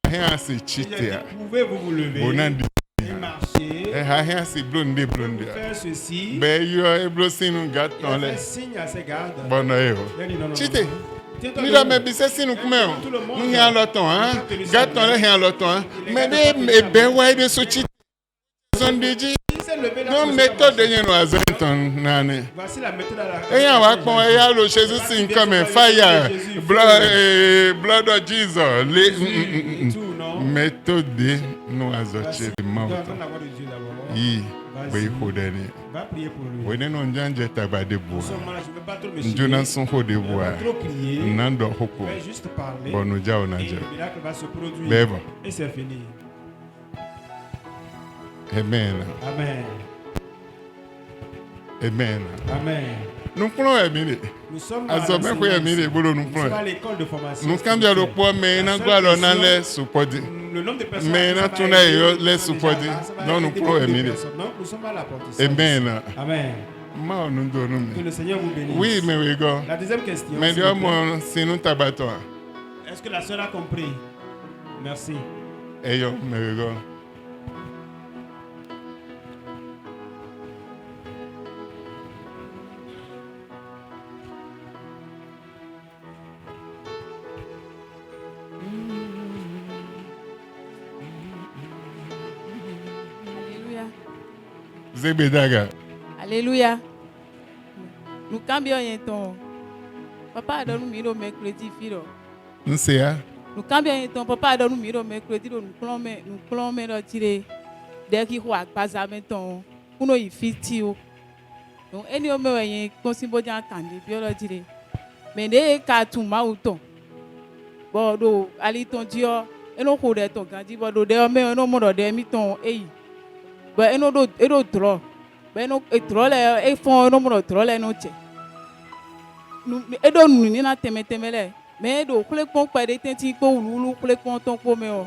Rien c'est cheater. Pouvez-vous vous lever? Bonandi. Marcher. Rien c'est blonde. Faire ceci. Ben yo e blosinu gaton le. Signe à ses gardes. Bon yo. Cheater. Ni la me bise sinu kumeo. Ni an loton hein. Gaton le hen loton hein. Mais de ben wa de so cheater. Zondeji. Non méthode de yen wa zenton nane. Voici la méthode à la. Eyan wa pon eya lo Jesus in come fire. Blood of Jesus. Méthode nous azoche mauta. Yi be hodeni. Va prier pour lui. Wene no njanje tabade bo. Njuna son hode bo. Nando hoko. Juste parler. Bonu jao na je. Le miracle va se produire. Beba. Et c'est fini. Amen. Amen. Amen. Amen. Nous prenons Emile. Nous sommes à l'école de formation. Nous cambions le poids, mais nous allons les supporter. Le nombre de personnes mais nous tournons les supporter. Non, nous prenons Emile. Nous sommes à l'apprentissage. Amen. Amen. Que le Seigneur vous bénisse. Oui, mais oui, go. La deuxième question. Mais si nous tabattons. Est-ce que la sœur a compris? Merci. Et yo, mais oui, go. Zébedaga. Alléluia. Nous cambions un temps. Papa a donné nous mercredi filo. Nous c'est Nous cambions un temps. Papa a donné nous mercredi nous clomé le tirer. Dès qu'il voit pas à maintenant. Pour nous y fitio. Donc any homme est considéré bien candidat bien le tirer. Mais dès qu'à tout mauton. Bon do aliton dio. Et non qu'on est ton candidat. Bon do de mais non mon de miton eh. But eno draw. But eno draw le phone no mo draw le no che. Nu edo nu ni na temele. Me edo kule pon pa de tenti ko lulu kule pon ton ko me o.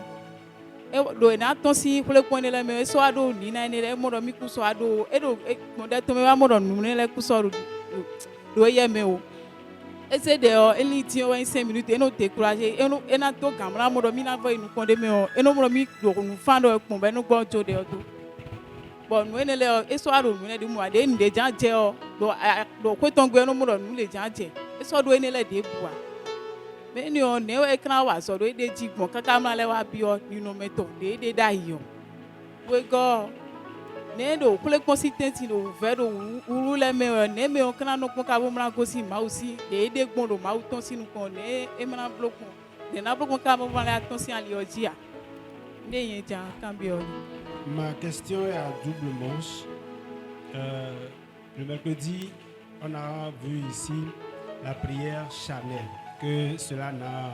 do na ton si kule ko ne le me so ado ni na ne le mo do mi ku so ado e do mo de to me wa mo do nu ne le ku so do ye me o ese de o eli ti o 5 minutes e no décourager e na to gamra mo do mi na vo inu kon de me o e no mo do mi do nu fan do pon be no gbo jo de o do bon nu ne le o e so ado nu ne de mu ade ni de jan je o do ko ton gbe no mo do nu le jan je e so do ne le de bua me ni o ne o e kan wa so do e de jigbon kaka ma le wa bi o ninu meto de da yo we go ne do kule consistency do vedo uru le me o ne me o kan no kon ka bo mra go si ma o si de gbon do ma o ton sinu kon ne e mra blokon de na blokon ka bo mra attention ali oji a ne yen jan kan bi o ni. Ma question est à double manche. Le mercredi, on a vu ici la prière charnelle, que cela n'a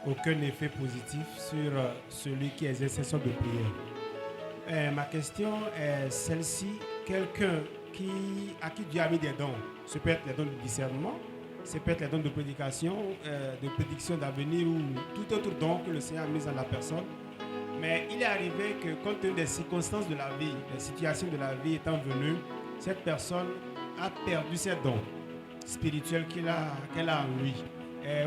aucun effet positif sur celui qui exerce cette sorte de prière. Ma question est celle-ci. Quelqu'un à qui Dieu a mis des dons, ce peut être les dons de discernement, ce peut être les dons de prédication, de prédiction d'avenir ou tout autre don que le Seigneur a mis en la personne. Mais il est arrivé que compte tenu des circonstances de la vie, des situations de la vie étant venues, cette personne a perdu ses dons spirituels qu'elle a en lui,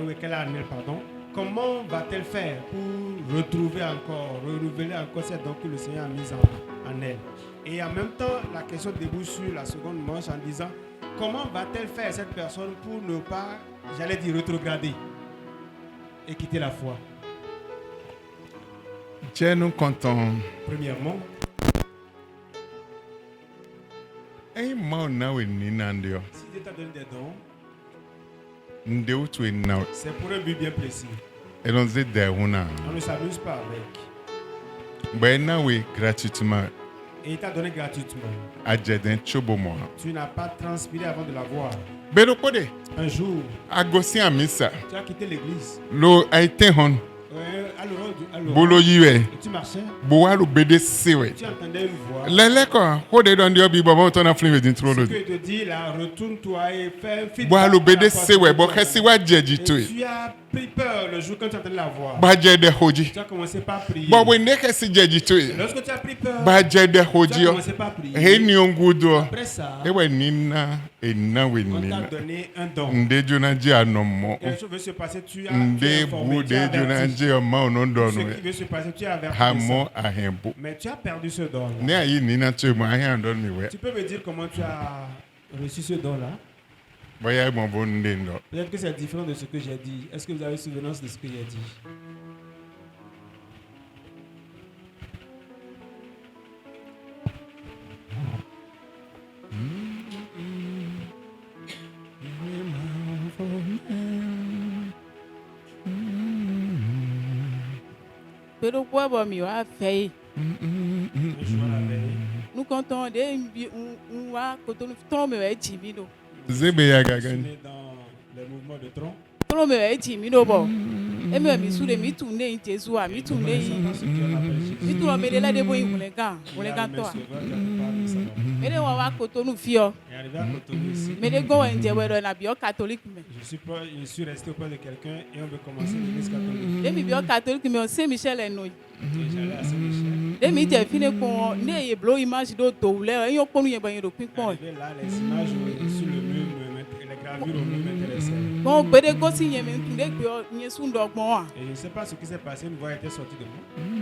ou qu'elle a en elle, pardon. Comment va-t-elle faire pour retrouver encore, renouveler encore ces dons que le Seigneur a mis en elle? Et en même temps, la question débouche sur la seconde manche en disant, comment va-t-elle faire cette personne pour ne pas, j'allais dire, rétrograder et quitter la foi? Dieu nous comptons. Premièrement, Si Dieu t'a donné des dons, c'est pour un but bien précis. et on On ne s'amuse pas avec. gratuitement. Et il t'a donné gratuitement. Tu Tu n'as pas transpiré avant de l'avoir. Un jour, tu as quitté l'église. Bolo yiwe. Et tu marchais. Boalu bede sewe. Tu entendais une voix. Lele ko ho de don dio bi bobo to na flin within Ce trolo. que te dit là, retourne-toi et fais un feedback. Boalu par bede rapport à ce sewe que bo tu khesi entendais. wa jeji to. Et tu as pris peur le jour quand tu entendais la voix. Ba je de hoji. Tu as commencé par prier. Bo we ne khesi jeji to. Lorsque tu as pris peur, Ba je de tu as hoji o. commencé par prier. He ni ongudo. Après ça, Ewe nina ena we on t'a nina. donné un don. Nde jona je anomo. Quelque chose veut se passer, tu as Nde informé, bu tu as de jona averti. je o ma ono Ce donu. qui veut se passer, tu as averti. Hamo ahembo. Mais tu as perdu ce don. Ne ayi nina to mo ahi don mi we. Tu peux me dire comment tu as reçu ce don-là? Boya mo bo nde ndo. Peut-être que c'est différent de ce que j'ai dit. Est-ce que vous avez souvenance de ce que j'ai dit? Pero kwa bo mi wa fei. Un jour la veille, Nous comptons des wa koto nous tron me wa jimi do. Zebe ya je suis gagani. né dans les mouvements de tronc. Tron me wa jimi do bo. E me mi su de mi tu ne Jésus a mi tu ne Je ne sais pas ce que on appelle Jésus. mi tu lo me de la de bo yin kan Il a le to. même sauveur, je ne parle de ça non. Me de wa koto nous fio. Et arrivé à Cotonou ici, Me de go en je we do na bio catholique me. je suis resté auprès de quelqu'un et on veut commencer l'église catholique. De mi bio catholique me on Saint Michel en no. Et j'allais à Saint-Michel. De mi je fine ko ne ye blow image do to le en yo konu ye ban do pin Et pon. arrivé là, les images sur le mur, les gravures au mur m'intéressaient. Bon gbede go si ye me tun de gbe nye sun do gbon wa. Et je ne sais pas ce qui s'est passé, une voix était sortie de moi.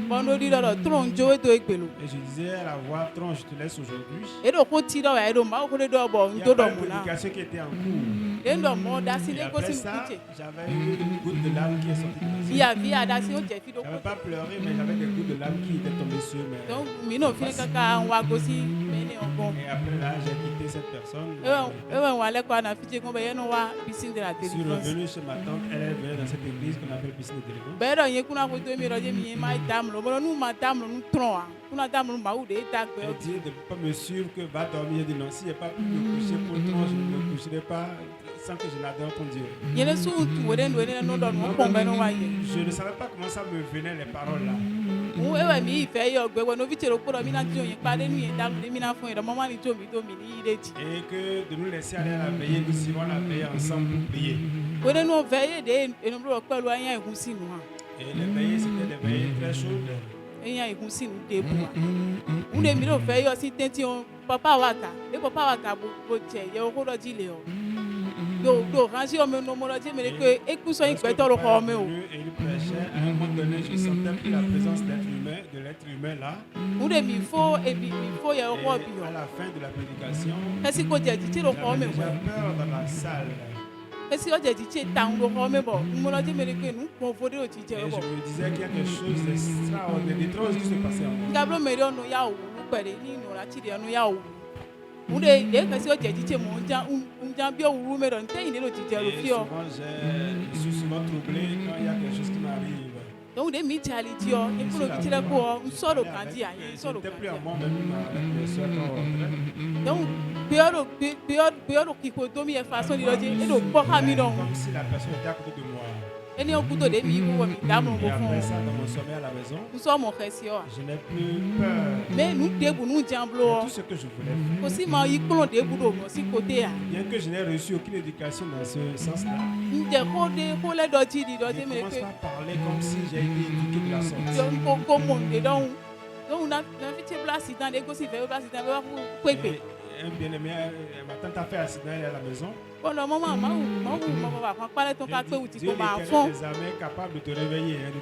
Bon no di do tron jo do egbelo. Et je disais à la voix, tronc, je te laisse aujourd'hui. E do ko ti do wa e do ma ko de do bo Il y a ndo do pas une mu na. prédication qui était en cours. E do mo da si Et de go après si ça, kuche. j'avais eu une goutte de larmes qui est sortie de mes yeux. Via da si o je fi do Je n'avais pas pleuré, mais j'avais des gouttes de larmes qui étaient tombées sur mes... donc mi no fine kaka wa go si me ne o bon. Et après là, j'ai quitté cette personne. E wa le ko na fi je ko be ye no wa piscine de la Je suis délivrance. revenu chez ma tante, elle venait dans cette église qu'on appelle piscine de délivrance. Be do yen kuna ko to mi ro je mi ma dam lo mo nu ma dam lo nu tron a. Kuna dam lo ma u de ta gbe Elle o. dit de ne pas me suivre, que va dormir. J'ai dit non, si je n'ai pas pu me coucher pour toi, je ne me coucherai pas sans que je l'adore ton Dieu. Yen su tu we de no no do no ko be no wa ye. Je ne savais pas comment ça me venait les paroles là. Mu e wa mi ife yo gbe we no vi tero ko do mi na ti o yen pa de nu yen dam de mi na fun e do mo ma ni jo mi do mi ni ire ji. Et que de nous laisser aller à la veillée, nous suivons la veillée ensemble pour prier. We de no ve ye de enu bro pelu ayan ihun sinu ha. Et les veillées, c'était des veillées très chaudes. eyan ikun si nu de bu un de mi lo fe yo si tenti on papa wa ka bo je ye o ko lo ji le o do rangi o me no mo lo je me que eku so yin pe to lo ko me o Et il prêchait, à un moment donné, je sentais plus la présence de l'être humain là. un de mi fo ye o ko bi Et à o la fin de la prédication, kasi ko je ji lo ko me j'avais déjà peur dans la salle. kasi o je ji ta un lo ko me bo mo lo je me que nu ko fo de o ji je Et bo je me disais qu'il y a quelque chose d'extraordinaire, d'étrange qui se passait en moi. ngablo me ro no ya o pere ni no la ti de no ya o un de kasi o je ji mo nja bi o wu me ro nte yin lo ji je lo Et fi o souvent, je suis souvent troublé quand il y a quelque chose qui m'arrive. donc de mi chali ti o ni kulo bi tire ko o so lo kan di ayin so lo Je n'étais kan plus di à moi-même avec mes soeurs quand on rentrait. donc peoro kiko domi e façon di lo je e do po ka mi don Comme si la personne était à côté de moi. eni o kuto de mi wo mi da mo Et go après fun ça, dans mon sommeil à la maison, un so mo khesi o je n'ai plus peur. mais nous debu nous Mais jamblo tout ce que je voulais faire, ko si ma yi kulo debu do mo si côté a bien que je n'ai reçu aucune éducation dans ce sens-là, nje ko de ko le do ji di do je je me commence que à parler comme si j'ai été éduqué de la sorte. yo ko mo de don donc na fi ti place dans de go si fe place dans be ku pepe Et un bien-aimé, ma tante a fait accident elle est à la maison. pendant moment ma ba kan pare ton ka pe uti Dieu ko ma l'Éternel fon des armées est capable de te réveiller, hein,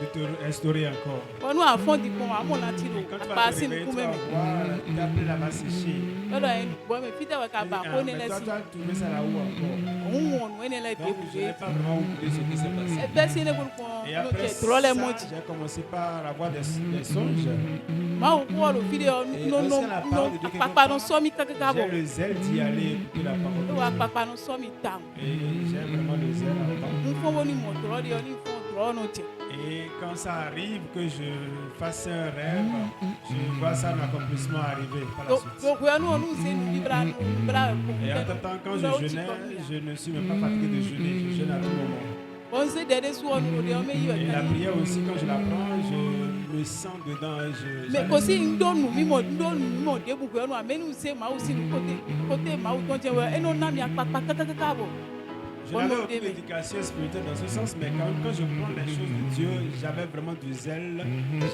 de te restaurer encore. onu afon di ko amo na ti Et lo quand tu vas pa te si réveiller, ku tu me vas me voir ta plaie là-bas séchée. lodo en bo me fi te we ka ba ko ne Mais le toi, si tu as trouvé ça là-haut encore. òun wọ̀n wẹ́n lẹ Donc, je n'ai débùgbé pas vraiment oublié ce qui s'est passé. ẹgbẹ́ sí ní gbogbo Et ló après jẹ ça, tòrọ́ lẹ mọ́jì j'ai commencé par avoir des songes. máa wò kó ọ̀rọ̀ fídíò pàpànù sọ́mi kankan J'ai bọ̀ le zèle d'y aller écouter la parole ló de wà Dieu. pàpànù sọ́mi tà Et j'ai vraiment le zèle là-bas. ń fọwọ́ ní mọ̀ tòrọ́ di ọ ní fún tòrọ́ nù jẹ Et quand ça arrive que je fasse un rêve, je vois ça, un accomplissement arriver par la suite. lóko ẹnu ọ̀nù ṣe ní bíbélà Et en temps, quand je jeûnais, je ne suis même pas fatigué de jeûner, je jeûne à tout moment. wọ́n ṣe dẹ́dẹ́ sún ọ̀nù òde ọmọ èyí Et ọ̀tá la yìí prière aussi, quand je la prends, je me sens dedans et mẹ kò sí ndónù mímọ̀ débùgbé ọ̀nù àmẹ́nu ṣe màá sí ní côté màá tó jẹ wẹ̀ ẹnu náà mi àpapà kankan bọ̀. Je n'avais aucune éducation spirituelle dans ce sens, mais quand je prends les choses de Dieu, j'avais vraiment du zèle,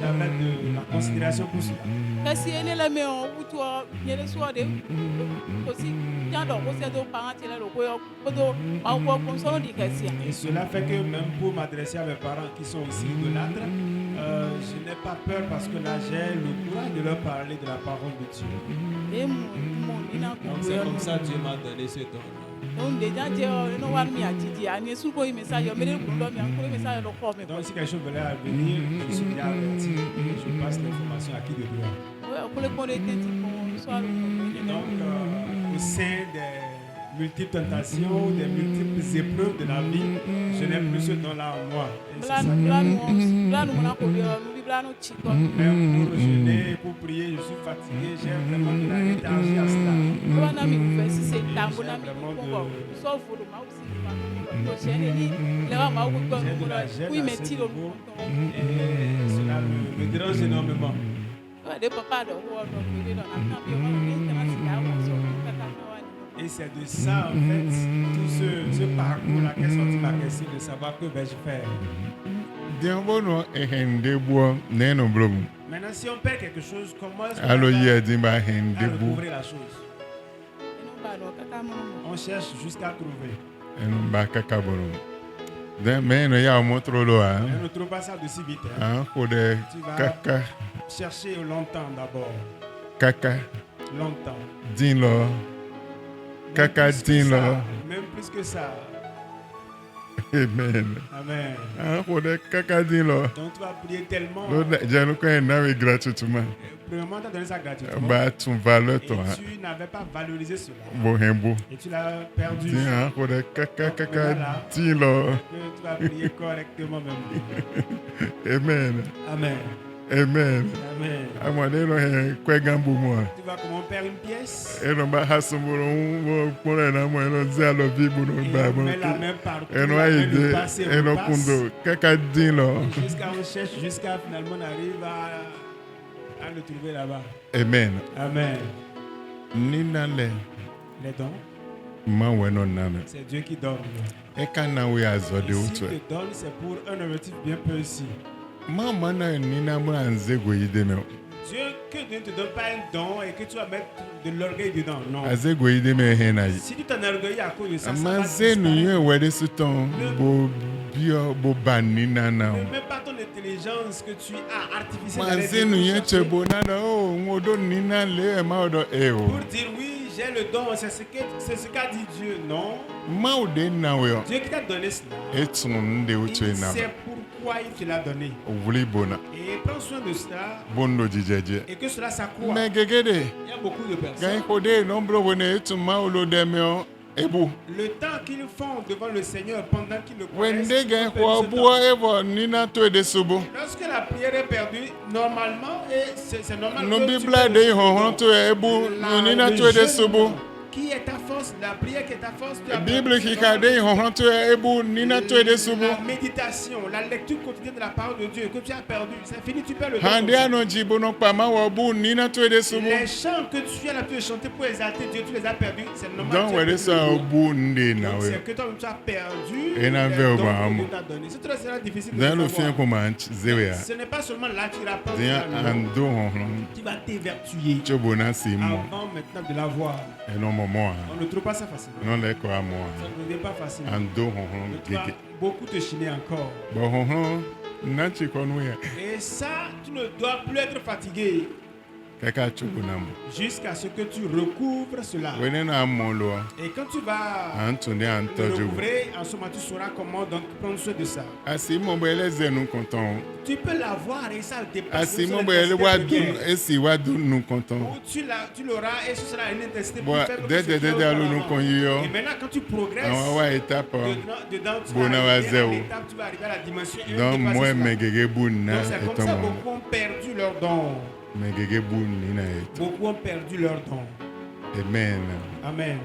j'avais de la considération pour cela. kasi ene le me o wutu o yele su o de ko si jan do ko se do pa ti le ro ko do ma ko so di kasi Et cela fait que même pour m'adresser à mes parents qui sont aussi idolâtres, je n'ai pas peur parce que là j'ai le courage de leur parler de la parole de Dieu. e mo ni na ko Donc c'est comme ça que Dieu m'a donné ce don. donc déjà je o no wa mi atiji ani su ko mi sa yo me le ko do mi an ko mi sa yo ko me Donc si quelque chose venait à venir, je suis bien averti et je passe l'information à qui de droit. o ko le ko de tenti ko so alo Et donc au sein des multiples tentations, des multiples épreuves de la vie, je n'ai plus ce don-là en moi. Et c'est ça que- bla nu na ko de nu bi bla nu chi ko Même pour jeûner, pour prier, je suis fatigué, j'ai vraiment de la léthargie à cela. ko na mi fe si se tambo na mi ko bo so fu do ma usi ma ko se ne ni le wa ma ko ko J'ai de ko la gêne oui à mais ce ti lo niveau et cela me dérange énormément. de papa do wo do mi do na kan bi o ma ni kana si ya wa so kaka ma wa ni Et c'est de ça, en fait, tout ce parcours-là qu'est sorti ma question de savoir que vais-je faire. Diambono ehendebuo neno blom. Maintenant, si on perd quelque chose, comment est-ce Alo qu'on ye va dimba à hendebu. recouvrer la chose? eno ba do kaka ma mo On cherche jusqu'à trouver. Eno ba kakabono. Den meno ya motrolo a. On ne trouve pas ça de si vite. Hein. An kode Tu vas kaka chercher longtemps d'abord. kaka Longtemps. dinlo. Même Kaka plus que dinlo. ça. Même plus que ça. Amen. Amen. An kode kaka dinlo. Donc tu vas prier tellement. Lo janu ko nawe gratuitement. Premièrement, tu as donné ça gratuitement. Ba tun valeur Et to ha. tu n'avais pas valorisé cela. Bo hembo. Et tu l'as perdu. Din an kode kaka dinlo. Que tu vas prier correctement même. Amen. Amen. Amen. Amen. Amade no he kwegambu mo. Tu vas comment faire une pièce Eno ba hasumuro mo pore na mo eno zalo bibu no et ba on mo. met la main partout. Eno la main aide de passe et eno repasse. kundo kaka dinlo. Jusqu'à on cherche, jusqu'à finalement on arrive à le trouver là-bas. Amen. Amen. Nina le Les dons, ma weno nana. c'est Dieu qui donne. Eka na we azode Et s'il utwe. te donne, c'est pour un objectif bien précis. Maman na nina mwa nzego yideme. Dieu, que Dieu ne te donne pas un don et que tu vas mettre de l'orgueil dedans. Non. Azego yideme hena yi. Si tu t'enorgueillis à cause de ça, ça va Amaze nu disparaître. yue wede suton bo bio bo banina na. Ne mets pas ton intelligence que tu as artificielle dans les Maze nu ye chercher chebo na da o ngodo nina le ma odo e o. pour dire oui, j'ai le don, c'est ce qu'a dit Dieu. Non. Ma o de na we o. Dieu qui t'a donné cela, Etun de o il tue na. sait pourquoi il te l'a donné. Ovuli bona. Et prends soin de cela Bondo jijeje. et que cela s'accroît. Me gegede. Il y a beaucoup de Gan personnes. kode nombro wone etun ma o lo de me o ebu. Le temps qu'ils font devant le Seigneur pendant qu'ils le Wende connaissent, gan ils ko perdent ce bo temps. evo nina to de subo. Lorsque la prière est perdue, normalement, et c'est normal No que tu bibla perdes de aussi ho ton hon don. to ebu no nina Le to de jeûne subo. qui est ta force, la prière qui est ta force, tu as Bible perdu, c'est kika de normal. ho hon to ebu nina to de subo. La méditation, la lecture quotidienne de la parole de Dieu que tu as perdu, c'est fini, tu perds le don. Hande comme ça. ano jibo no pa ma wo bu nina to de subo. Les chants que tu as l'habitude de chanter pour exalter Dieu, tu les as perdus, c'est normal. Don tu as wede perdu sa le don. bu nde na Donc, we. c'est que toi tu as perdu Et na les veo dons ba que amo. Dieu t'a donné. C'est très sera difficile de Dan le lo fien savoir. ko man zewe ya. Ce n'est pas seulement là que tu rapportes Dia la loi. ando ho hon. Tu vas t'évertuer Chobo na si mo. avant maintenant de l'avoir. E no momo On ne trouve pas ça facilement. no le ko amo. Ça ne devient pas facile. Ando ho hon Tu vas gege. beaucoup te chiner encore. Bo ho hon na chi ko nu ya. Et ça, tu ne dois plus être fatigué Kaka chobo na mo. jusqu'à ce que tu recouvres cela. Wene na mo lo. Et quand tu vas Antunde le antojo. recouvrer, en ce moment tu sauras comment donc prendre soin de ça. Asi mo bo ele zenu konton. Tu peux l'avoir et ça dépasse. Asi sur mo bo ele l'intensité wa de du guerre. esi wa du nu konton. Ou tu l'auras et ce sera une intensité Bon, plus faible que dès- ce dès- qu'il y a dès- dès- nous auparavant. conduisons. Et maintenant quand tu progresses, Awa wa étape. dedans tu Bon, vas on va arriver à zéro. l'étape, tu vas arriver à la dimension et Donc dépasser moi cela. me gege bu na Donc c'est comme ça etomo. beaucoup ont perdu leur don. Me gege bu ni na eto. Beaucoup ont perdu leur don. Amen. Amen.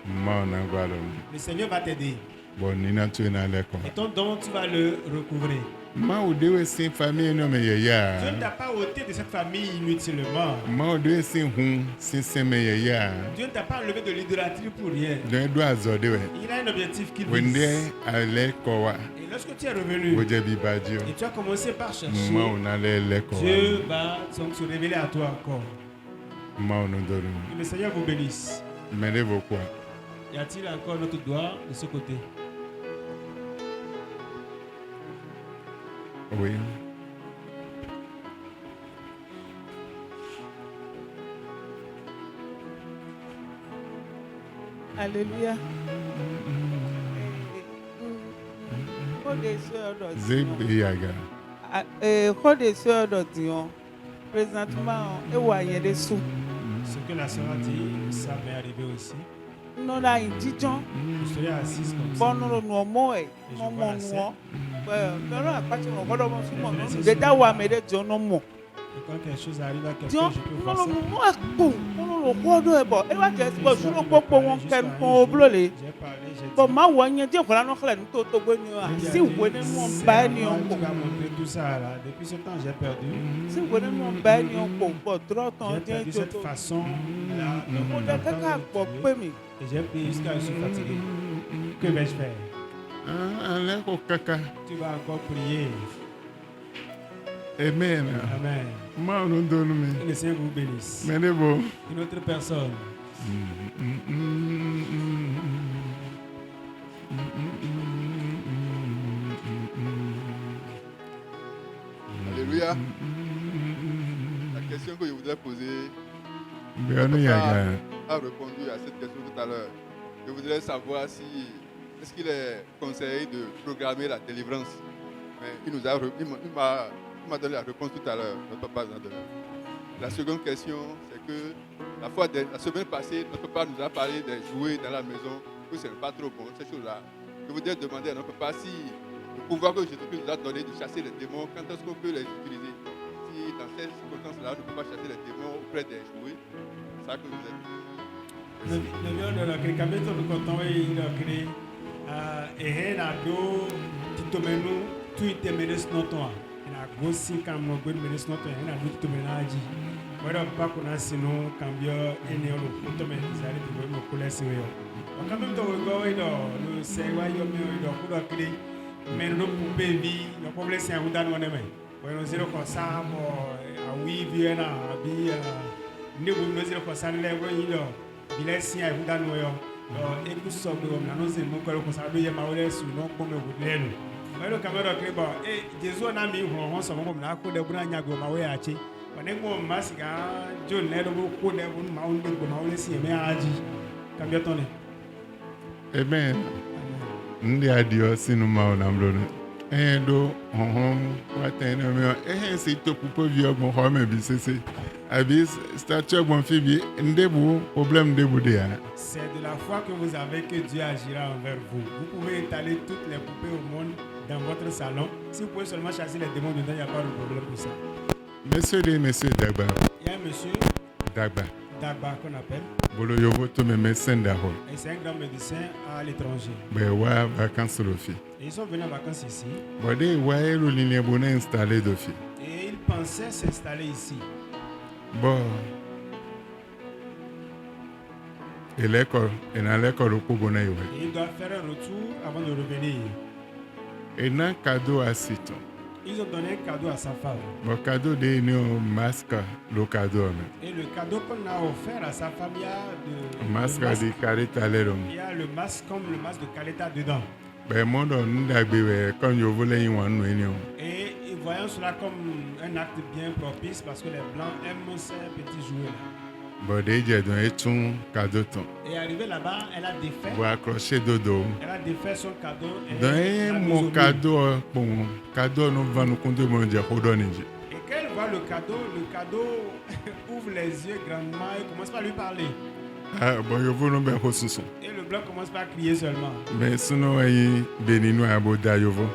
Ma na gwalo. Le Seigneur va t'aider. Bon ni na tu na le ko. Et ton don, tu vas le recouvrer. Ma o dewe sin famille no me ye Dieu ne ya. t'a pas ôté de cette famille inutilement. Ma o dewe sin hun sin se me ye ya. Dieu ne t'a pas enlevé de l'idolâtrie pour rien. Don do azo dewe. Il a un objectif qu'il Wende vise. ale ko wa. Et lorsque tu es revenu Oje bi badio. et tu as commencé par chercher, Ma o na le ko Dieu wa. va donc se révéler à toi encore. Ma o no doru. Que le Seigneur vous bénisse. Me le vo quoi. Y a-t-il encore notre doigt de ce côté? Oui. Alléluia. Kóde sí ọ̀dọ̀ tí Zebe yaga. wọ́n. Kóde sí ọ̀dọ̀ tí wọ́n. Présentement, ewu ayẹ̀dẹ̀ sùn. Ce que la sœur a dit, ça m'est arrivé aussi. Nọ́dà ìjíjọ́. Je serai assise comme ça. Bọ́nú nu ọmọ ẹ̀. je Ọmọ vois la nu scène. ọ. Bẹ́ẹ̀ni àpàtì wọn gbọ́dọ̀ mọ súnmọ́ náà. Ìgbẹ́dá wà mẹ́rẹ̀ jọ náà mọ̀. Et quand quelque chose arrive à quelqu'un, Diọ́ je peux voir ça. nọ́nà mú ẹ̀kọ́. Nọ́nà ló kó ọdún ẹ̀ bọ̀. Ẹ wá kẹ́ ẹ síbọ̀ sínú gbogbo wọn kẹ́nu kan obúlò lè. J'ai parlé, j'ai Bọ̀ dit. máa wọ ẹyẹn díẹ̀ kọ́lá náà kọ́lá ní tó tó gbé ni o. Àti ìwé nínú ọ̀nba ẹ̀ ní C'est ọ̀pọ̀. moi qui va montrer tout ça là. Depuis ce temps, j'ai perdu. Sí ìwé nínú ọ̀nba ẹ̀ ní ọ̀pọ̀ pọ̀ dúró tán J'ai díẹ̀ perdu tó cette tó. façon là. Mo jẹ́ kẹ́kẹ́ àpọ̀ pé mi. Et j'ai pris jusqu'à je suis fatigué. Que vais-je faire? Ah, ale ko kaka. Tu vas encore prier. Amen. Amen. Ma no doru me. Que le Seigneur vous bénisse. Me le vo. Une autre personne. Alléluia. La question que je voudrais poser Bionu yaga. a répondu à cette question tout à l'heure. Je voudrais savoir si est-ce qu'il est conseillé de programmer la délivrance. Mais il m'a donné la réponse tout à l'heure. Notre papa nous a donné. La seconde question, c'est que la semaine passée, notre papa nous a parlé des jouets dans la maison, que ce n'est pas trop bon, ces choses-là. Je voudrais demander à notre papa si le pouvoir que Jésus-Christ nous a donné de chasser les démons, quand est-ce qu'on peut les utiliser? Si dans ces circonstances-là, on ne peut pas chasser les démons auprès des jouets, c'est ça que vous êtes. Kabeto nukotowe ilokri ehena do titomenu tuite menes notoa ina gosi kamo god menes notoa ina do titomenaji wada bako na sino kambio ene olo kutome zari to mo kula siwe wakame to go ido no sewa yo me ido kudo kri Mais nous poupées vie, nous pouvons c'est un ou dans on aime. Bon, nous zéro comme ça, bon, oui, bien là, bi, nous zéro comme ça, les voix il a, il est si un ou dans nous yo. Et nous sommes de nous c'est mon collègue comme ça, nous y a mauvais sur nous comme vous l'aimez. Mais le caméra crée bon, et Jésus on mis on se comme na ko de buna nya go mawe achi. On est mon masque, John ne do ko de bun mawe de go mawe si me aji. Cambia ton. Amen. Ndị adịọ si n'ụma ọnamlọnụ. Do watene me si to pupo vi ogbon ho me bi sese. Abi statue ogbon fi bi ndebu problème ndebu de ya. C'est de la foi que vous avez que Dieu agira envers vous. Vous pouvez étaler toutes les poupées au monde dans votre salon. Si vous pouvez seulement chasser les démons dedans, il n'y a pas de problème pour ça. Monsieur Dagba. Il y a un monsieur Dagba qu'on appelle. Bolo yovo to me médecin d'ahol. Et c'est un grand médecin à l'étranger. Ben wa vacances lofi. Et ils sont venus en vacances ici. Bode wa elo ligne bonne installé dofi. Et ils pensaient s'installer ici. Bon. Et l'école, au Kogona yowe. Et ils doivent faire un retour avant de revenir. Et un cadeau à Siton. Ils ont donné un cadeau à sa femme. Mon cadeau de un masque, le cadeau. Et le cadeau qu'on a offert à sa femme, il y a de masque de Caleta Lerom. Il y a le masque comme le masque de Caleta dedans. Ben mon don ndagbe comme je voulais y voir nous. Et voyons cela comme un acte bien propice parce que les blancs aiment ces petits jouets là. Bon, déjà donné ton cadeau ton. Et arrivé là-bas, elle a défait. Pour accrocher dodo. Elle a défait son cadeau. Dans mon cadeau, bon, cadeau nous va nous compter mon Dieu, redonner. Et quand elle voit le cadeau ouvre les yeux grandement et commence par lui parler. Ah bon, je veux nous bien ressourcer. Et le blanc commence par crier seulement. Mais sinon, il béninois à Boda Yovo.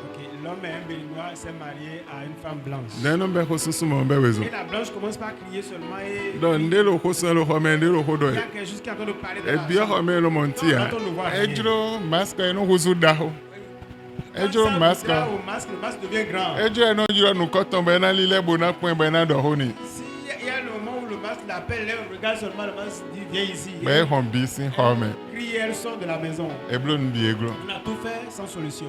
L'homme est un béninois, s'est marié à une femme blanche. Et la blanche commence par crier seulement et... Donc, il y a quelque chose qui est en train de parler de la masque, le masque devient grand. Il y a le moment où le masque l'appelle, on regarde seulement le masque dit viens ici. Crie, elle sort de la maison. On a tout fait sans solution.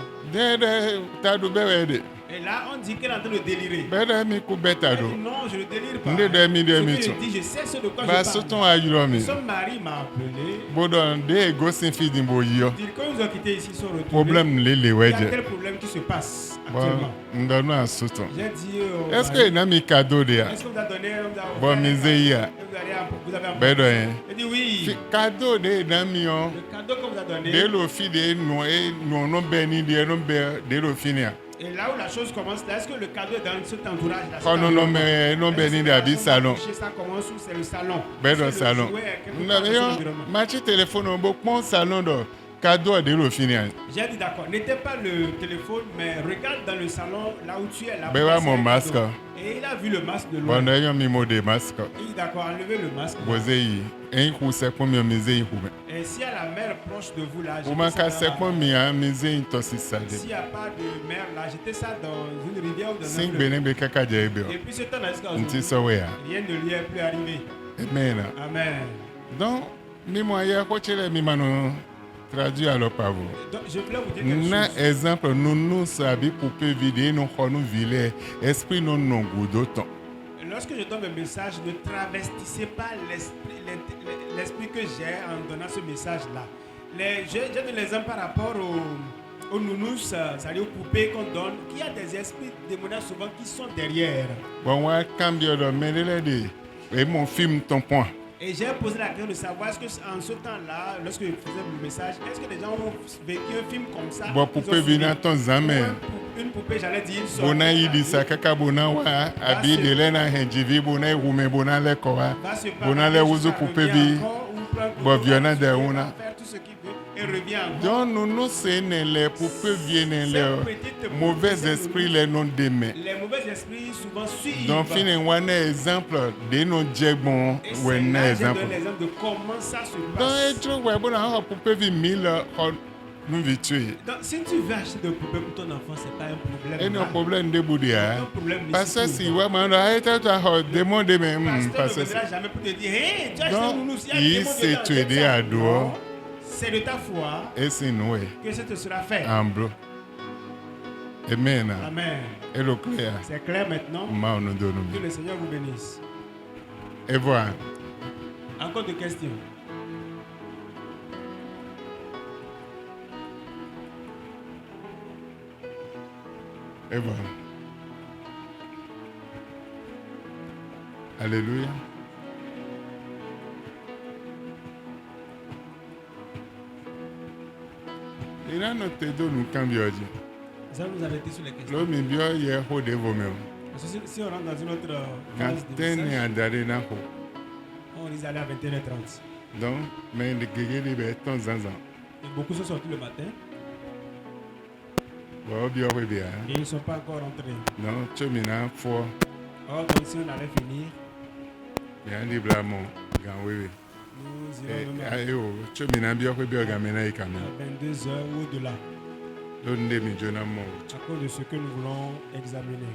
Et là, on dit qu'elle est en train de délirer. Elle dit non, je ne délire pas. Je dis, je sais ce de quoi je parle. Son mari m'a appelé. Dire quand ils ont quitté ici, ils sont retournés. Il y a quel problème qui se passe actuellement? J'ai dit est-ce que vous avez cadeau de est-ce que vous avez donné vous avez il dit oui. Cadeau de Damion. Le cadeau que vous avez donné. De l'office de nous et là où la chose commence, est-ce que le cadeau est dans cet entourage là? Oh non, mais non, béni d'habit salon. Ça commence où c'est le salon. Ben dans le salon. Match téléphone, on bon salon d'or. Cadeau de l'office. J'ai dit d'accord, n'était pas le téléphone, mais regarde dans le salon là où tu es là. Ben mon masque. Et il a vu le masque de loin. On a eu un mimo de masque. Il dit d'accord, enlevez le masque. Et s'il y a la mer proche de vous là, s'il n'y a pas de mer là, jetez ça dans une rivière ou dans un fleuve. Et puis ce temps là, rien ne lui est plus arrivé. Amen. Amen. Donc, traduit alors par vous. Donc, je voulais vous dire quelque chose. Exemple, nous savons pour vider nous viler esprit non goût d'autant. Lorsque je donne un message, ne travestissez pas l'esprit que j'ai en donnant ce message-là. J'ai donné l'exemple par rapport aux nounous, c'est-à-dire aux poupées qu'on donne, qu'il y a des esprits démoniaques souvent qui sont derrière. Bon, ouais, et mon film ton point. Et j'ai posé la question de savoir est-ce que en ce temps-là, lorsque je faisais le message, est-ce que les gens ont vécu un film comme ça? Bon, poupée vient ton jamais. Une poupée, j'allais dire une sorte. Bona idisa kaka bona wa abi de lena henjivi bona rume bona le koa. Bona le wuzu poupée bi. Bon viona de una. Et revient encore. Donc nous c'est les poupées viennent les mauvais esprits les non démés. Les mauvais esprits souvent suivent. Donc finalement un exemple de nos djebon ou un exemple. L'exemple de comment ça se passe. Donc tu vois bona poupée vi 1000 nous vituer. Donc si tu veux acheter des poupées pour ton enfant, c'est pas un problème. Et non problème de boudia. Parce que si ouais man a été à demander même parce que jamais pour te dire hey, tu achètes un nounou si il s'est tué à dehors. C'est de ta foi et c'est nous que ça te sera fait. En bleu. Amen. Amen. Hello Claire. C'est clair maintenant. Ma ono do Que no. le Seigneur vous bénisse. Et voilà. Encore des questions? Et voilà. Alléluia. Il a noté de nous cambier. Ça nous arrêter sur les questions. L'homme bien hier au dévouement. Parce que si on rentre dans une autre phase de Gantene message, adare na ho. on les allait à 21h30. Donc, mais le gege de be ton zanzan. Et beaucoup sont sortis le matin Bon bien oui bien. et ils ne sont pas encore rentrés. Non, tu m'as fort. Or, donc si on allait finir, Bien libre mon gan oui. nous irons même à Ayo, tu m'as bien oui bien gamena ikame. 22h ou au-delà, Donne des millions mo. à cause de ce que nous voulons examiner.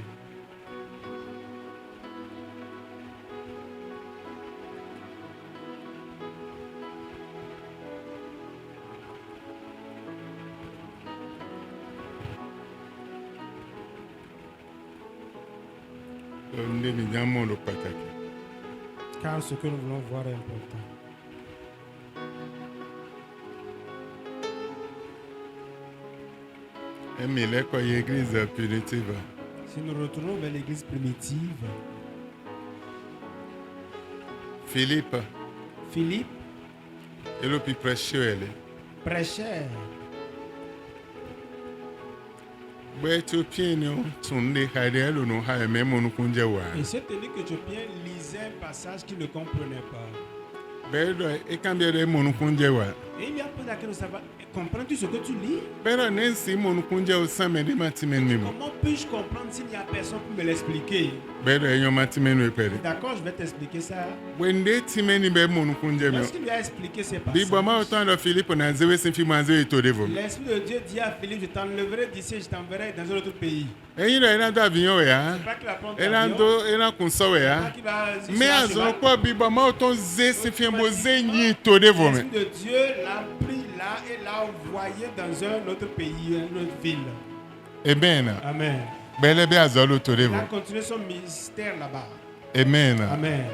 Donne des millions mo le pataki. Car ce que nous voulons voir est important. Et mais quoi église punitive. Si nous retournons vers l'église primitive, Philippe, Philippe et le plus précieux elle. prêchait. Bo Éthiopien no tunde hade lo no ha me mo no kunje wa. Et cet unique Éthiopien lisait un passage qu'il ne comprenait pas. Bedo e cambia de mo no kunje wa. Et il lui a posé la question de savoir, comprends-tu ce que tu lis? Bedo nensi mo no kunje o same de matimen mi mo. Comment puis-je comprendre s'il n'y a personne pour me l'expliquer? Bedo enyo matimen we pere. D'accord, je vais t'expliquer ça. Wende timeni be mo no kunje mi. Lorsqu'il lui a expliqué ces Bi bo ma passages, autant de Philippe na zewe sin fi manze e to devo. l'Esprit de Dieu dit à Philippe, je t'enlèverai d'ici et je t'enverrai dans un autre pays. Eyin do ina do avion we ya. C'est pas qu'il va prendre Ina l'avion, do ina kun so we c'est pas ya. qu'il va Me sur un azon cheval. ko bi bo ma autant ze sin fi mo ze nyi to devo me. L'Esprit de Dieu l'a pris là et l'a envoyé dans un autre pays, une autre ville. Amen. Amen. Bele be azolo to Il devo. a continué son ministère là-bas. Amen. Amen.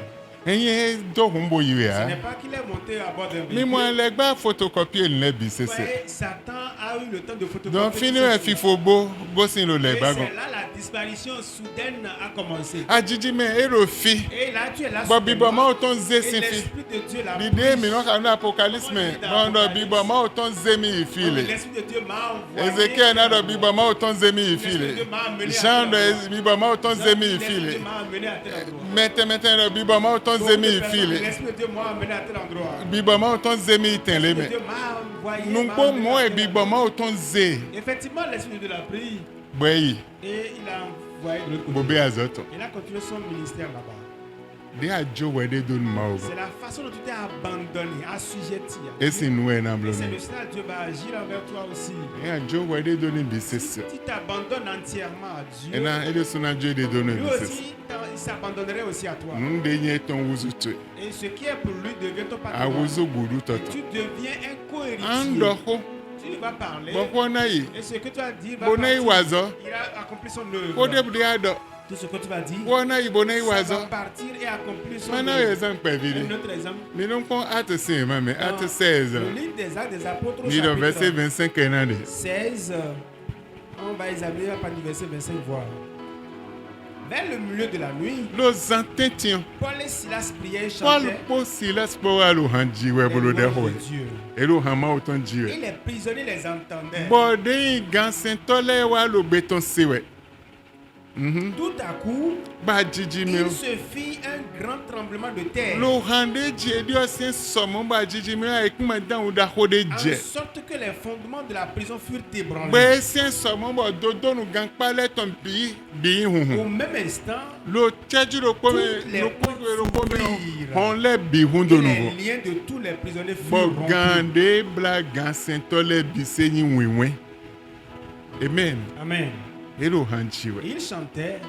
Eyin do humbo yi we Ce ya. n'est pas qu'il est monté à bord d'un Mi mo véhicule. le gba photocopier le bi Vous sese. voyez, Satan a eu le temps de photocopier. Donc fini tout e ce fi qui- fo bo sin lo le Et gba gon. c'est là la disparition soudaine a commencé. Ajiji me ero fi. Et là, tu es là. Bo bi bo ma soudainement, autant ze et sin fi. l'Esprit de Dieu l'a Dide pris. mi no ka no apocalypse me. No do bi bo ma autant ze mi Donc, ifile. l'Esprit de Dieu m'a envoyé. Ezekiel na do bi bo ma autant ze mi L'Esprit de ifile. Dieu m'a amené à Jean tel endroit. do bi bo ma autant ze mi L'Esprit de Dieu ifile. m'a amené à tel endroit. Mete do bi bo ma autant ze mi ifile. L'Esprit de Dieu m'a amené à tel endroit. Bi bo ma autant ze mi iten le L'Esprit de me. Dieu m'a envoyé. Nou m'a po amené mo à e tel bi endroit. bo ma autant ze. Effectivement, l'Esprit de Dieu l'a pris Boyi et il a envoyé de l'autre côté. bobe azoto. Il a continué son ministère là-bas. De ajo we de don ma o. C'est la façon dont tu t'es abandonné, assujetti. Esi nu e na Et blo. c'est le Seigneur Dieu va agir envers toi aussi. E ajo we de don bi sese. Si tu t'abandonnes entièrement à Dieu, Ena ele suna jo de don lui bi sese. aussi, il s'abandonnerait aussi à toi. Nu de nye ton wuzu tu. Et ce qui est pour lui devient ton patron. Awuzu gbudu Et toto. tu deviens un co-héritier. Andoko Tu lui vas parler. boko na yi. Et ce que tu as dit va Bona yi partir. wazo. Il a accompli son Ko œuvre. de bde ado. Tout ce que tu vas dire, Bona yi bona yi ça va wazo. partir et accomplir son Mana œuvre. ye zan pe Un vide. autre exemple. Mi non kon ate se ma me ate Dans 16. le livre des Actes des Apôtres, au Ni do verset chapitre 25 enade. 16, on va examiner à partir du verset 25 voir. Vers le milieu de la nuit, Lo zantention. Paul et Silas priaient et Paul chantaient po silas po alu hanji we les bolo de louanges ho. de Dieu. Elu hama autant Et jiwe. les prisonniers les entendaient. Bode gansen tole wa lo beton siwe. Tout à coup, Ba jiji me. il se fit un grand tremblement de terre. Lo hande je dio sen somo ba jiji me a ekuma dan u da hode En je. sorte que les fondements de la prison furent ébranlés. Be sen somo bo dodo nu gan pale ton bi Au huhu. même instant, Lo tcheju lo pome Toutes les lo portes pome s'ouvrirent. on le bi hun do et nouveau. les liens de tous les prisonniers Bo furent rompus. gande bla gansen tole bi se ni wiwen. Amen. Amen. Elu hanji we. Et ils chantaient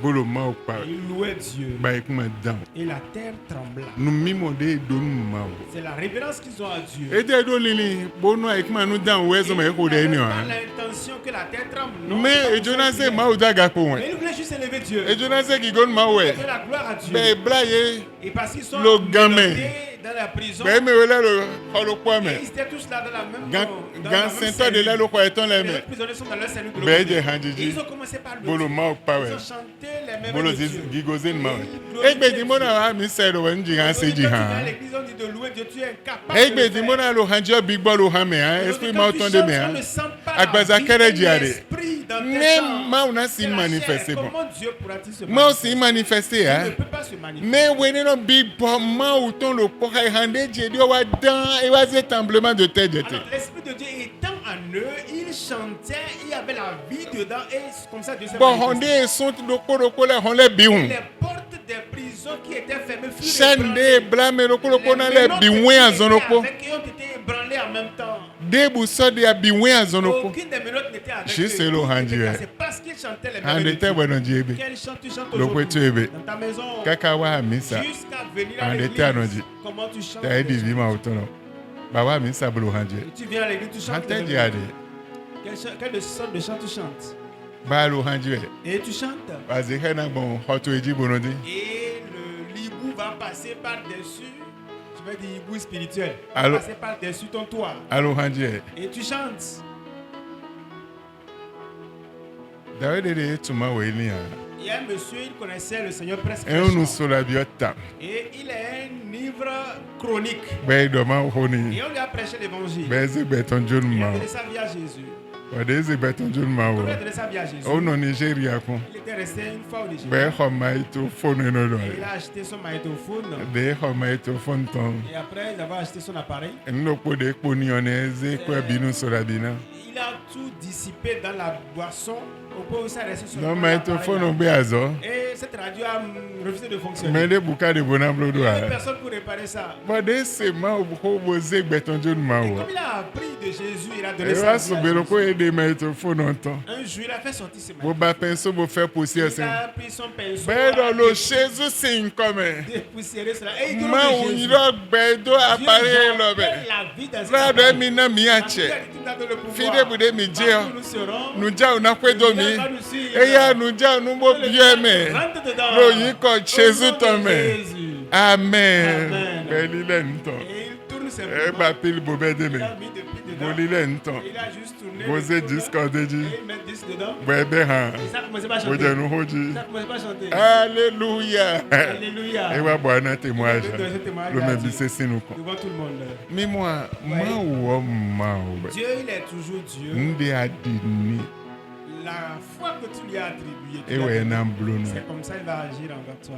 bolo ma o pa Et il louait Dieu. ba ikuma dan Et la terre trembla. nu mimo de do nu ma o C'est la révérence qu'ils ont à Dieu. e de do lili bonu ikuma nu dan we zo ma ko de ni o Pas l'intention que la terre tremble. Non, me c'est e pas jona ça se qu'il ma est. o daga ko Mais won il voulait juste élever Dieu. e jona se ki gon ma we Faire la gloire à Dieu. be blaye Et parce qu'ils sont le gamin. menottés dans la prison. be me wele lo holo kwa me Et ils étaient tous là dans la même gan dans la même sento de la cellule. lo ko eton le Les me autres prisonniers sont dans leur cellule de l'autre be côté. je Et hanjiji ils ont commencé par le bolo dire. ma o pa we Ils ont chanté les mêmes bolo de Dieu. gigozen ma we Et egbe di mo na wa mi se do we nji han se ji Quand tu viens à han l'église, on dit de louer Dieu, tu es incapable de egbe le di faire. mo na lo hanjo big ball o han me han esprit ma o ton de me On han ne sent pas agbaza la vie kere et ji are l'esprit dans tes ne sangs. ma una C'est si la manifester chair. bon Comment Dieu pourra-t-il se ma o manifester? si manifester Il hein ne peut pas se manifester. mais we no big ball ma o ton lo po kai hande je di o wa dan e wa se tremblement de terre jete Alors, l'Esprit de Dieu étant en eux, ils chantaient, il y avait la vie dedans, et comme ça Dieu s'est bon manifesté. honde sont do ko le hon le bi hun Les portes des prisons qui étaient fermées furent chaîne de ébranlées. bla me lo ko na Les le menottes bi qui wen étaient azonoko avec eux ont été ébranlées en même temps. de bu so de bi wen azonoko Aucune des menottes n'était avec Je eux. sais le Tout était handi, cassé ouais. parce qu'ils chantaient les hande mélodies. te bueno ji ebe Quel chant tu chantes lo kwetu ebe aujourd'hui dans ta maison kaka wa misa jusqu'à venir à hande l'église? te anoji Comment tu chantes? ta e di vi ma o ton ba wa misa bolo hanje Et tu viens à l'église, tu chantes. hante les ji mélodies. ade Quelle sorte de chant tu chantes? ba lo hanje Et tu chantes. ba ze hena bon hoto eji bonodi Et le hibou va passer par-dessus. Je vais dire hibou spirituel. Va Allô? passer par-dessus ton toit. alo hanje Et tu chantes. Dawidi de tuma we ni ha Il y a un monsieur, il connaissait le Seigneur presque. en nu chant. so la biota Et il est un ivre chronique. be do ma ho Et ni on lui a prêché l'évangile. be ze beton jon Il ma a donné sa vie à Jésus. o de ze beton jon ma Il o a donné sa vie à Jésus. o no Nigeria ko Il était resté une fois au Nigeria. be ho ma ito phone no do Et il a acheté son magnétophone. de ho ma ito phone ton Et après, il avait acheté son appareil. no po de po ni oneze ko binu so la bina Il a tout dissipé dans la boisson. Au point où ça restait sur no ma ito phone be azo Et cette radio a refusé de fonctionner. me de buka de bonamblo Il do n'y avait ha personne pour réparer ça. but de se ma ho bo ze beton jon ma Et o comme il a appris de Jésus, il a donné e sa wa vie so à be lo ko Jésus. e de ma ito phone on ton Un jour, il a fait sortir ses bo mains. ba penso bo faire pousser Il se a pris son pinceau. be do a lo Jesus sin come dépoussiéré cela. Et il dit au ma nom de un Jésus, ro gbe do Dieu, appareil lo be j'appelle la vie dans ra cette do appareil. mi na mi La ache vie a dit, tu n'as pas le pouvoir. fide bu de mi je Partout où nous serons, nu ja una kwe do mi il va nous suivre. e ya nu ja nu mo Le bi diable me rentre dedans. lo yi ko Au Jesus nom de to me Jésus. amen Amen. be li le nton Et il tourne ses e mains. ba pil bo be de me Il a mis des pieds bo dedans. li le nton Il a juste tourné. bo le ze tour disco là. de ji Et il met 10 dedans. bo e be ha Et ça commençait pas à bo chanter. je nu ho ji Ça commençait pas à chanter. Alléluia. Alléluia. Et wa bwana témoignage. Je vais donner ce témoignage Le à même Dieu. bise sinu ko. Devant tout le monde. Mi moi ma wo ma wo. Dieu, il est toujours Dieu. Nde adini La foi que tu lui as attribuée, tu e l'as we donnée. na mblono. C'est comme ça qu'il va agir envers toi.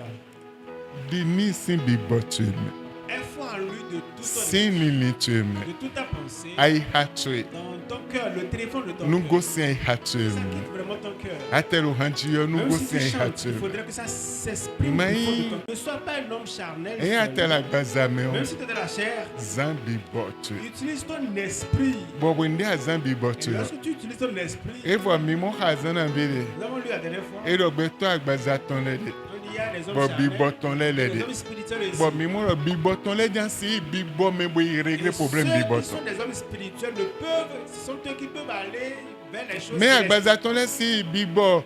Dini sin bi botu me. Aie foi en lui de tout ton Sin li tu me. de toute ta pensée, Ai hatwe. dans ton cœur, le téléphone de ton Nu cœur. go sin ai hatwe Ça me. quitte vraiment ton cœur. Atelo hanji yo nu Même go si sin tu ai chantes, hatwe. il faudrait que ça s'exprime Mais- du fond de ton cœur. Ne sois pas un homme charnel. E seul. atela gbazame o. Même si tu es de la chair, Zambi botu. utilise ton esprit. Bo wende azambi Et botu. lorsque tu utilises ton esprit, E vo mi mo hazana mbele. nous avons lu la dernière fois, E do gbe to agbaza ton le de. on dit il y a des hommes Bo bi charnels, boton le le des de. hommes spirituels aussi. Bon, mais moi, le boton, les gens, si bon, mais bon, il règle Et le problème ceux du qui boton. sont des hommes spirituels ne peuvent, ce sont eux qui peuvent aller vers les choses Mais à célestes. Bazaton, là, si bon,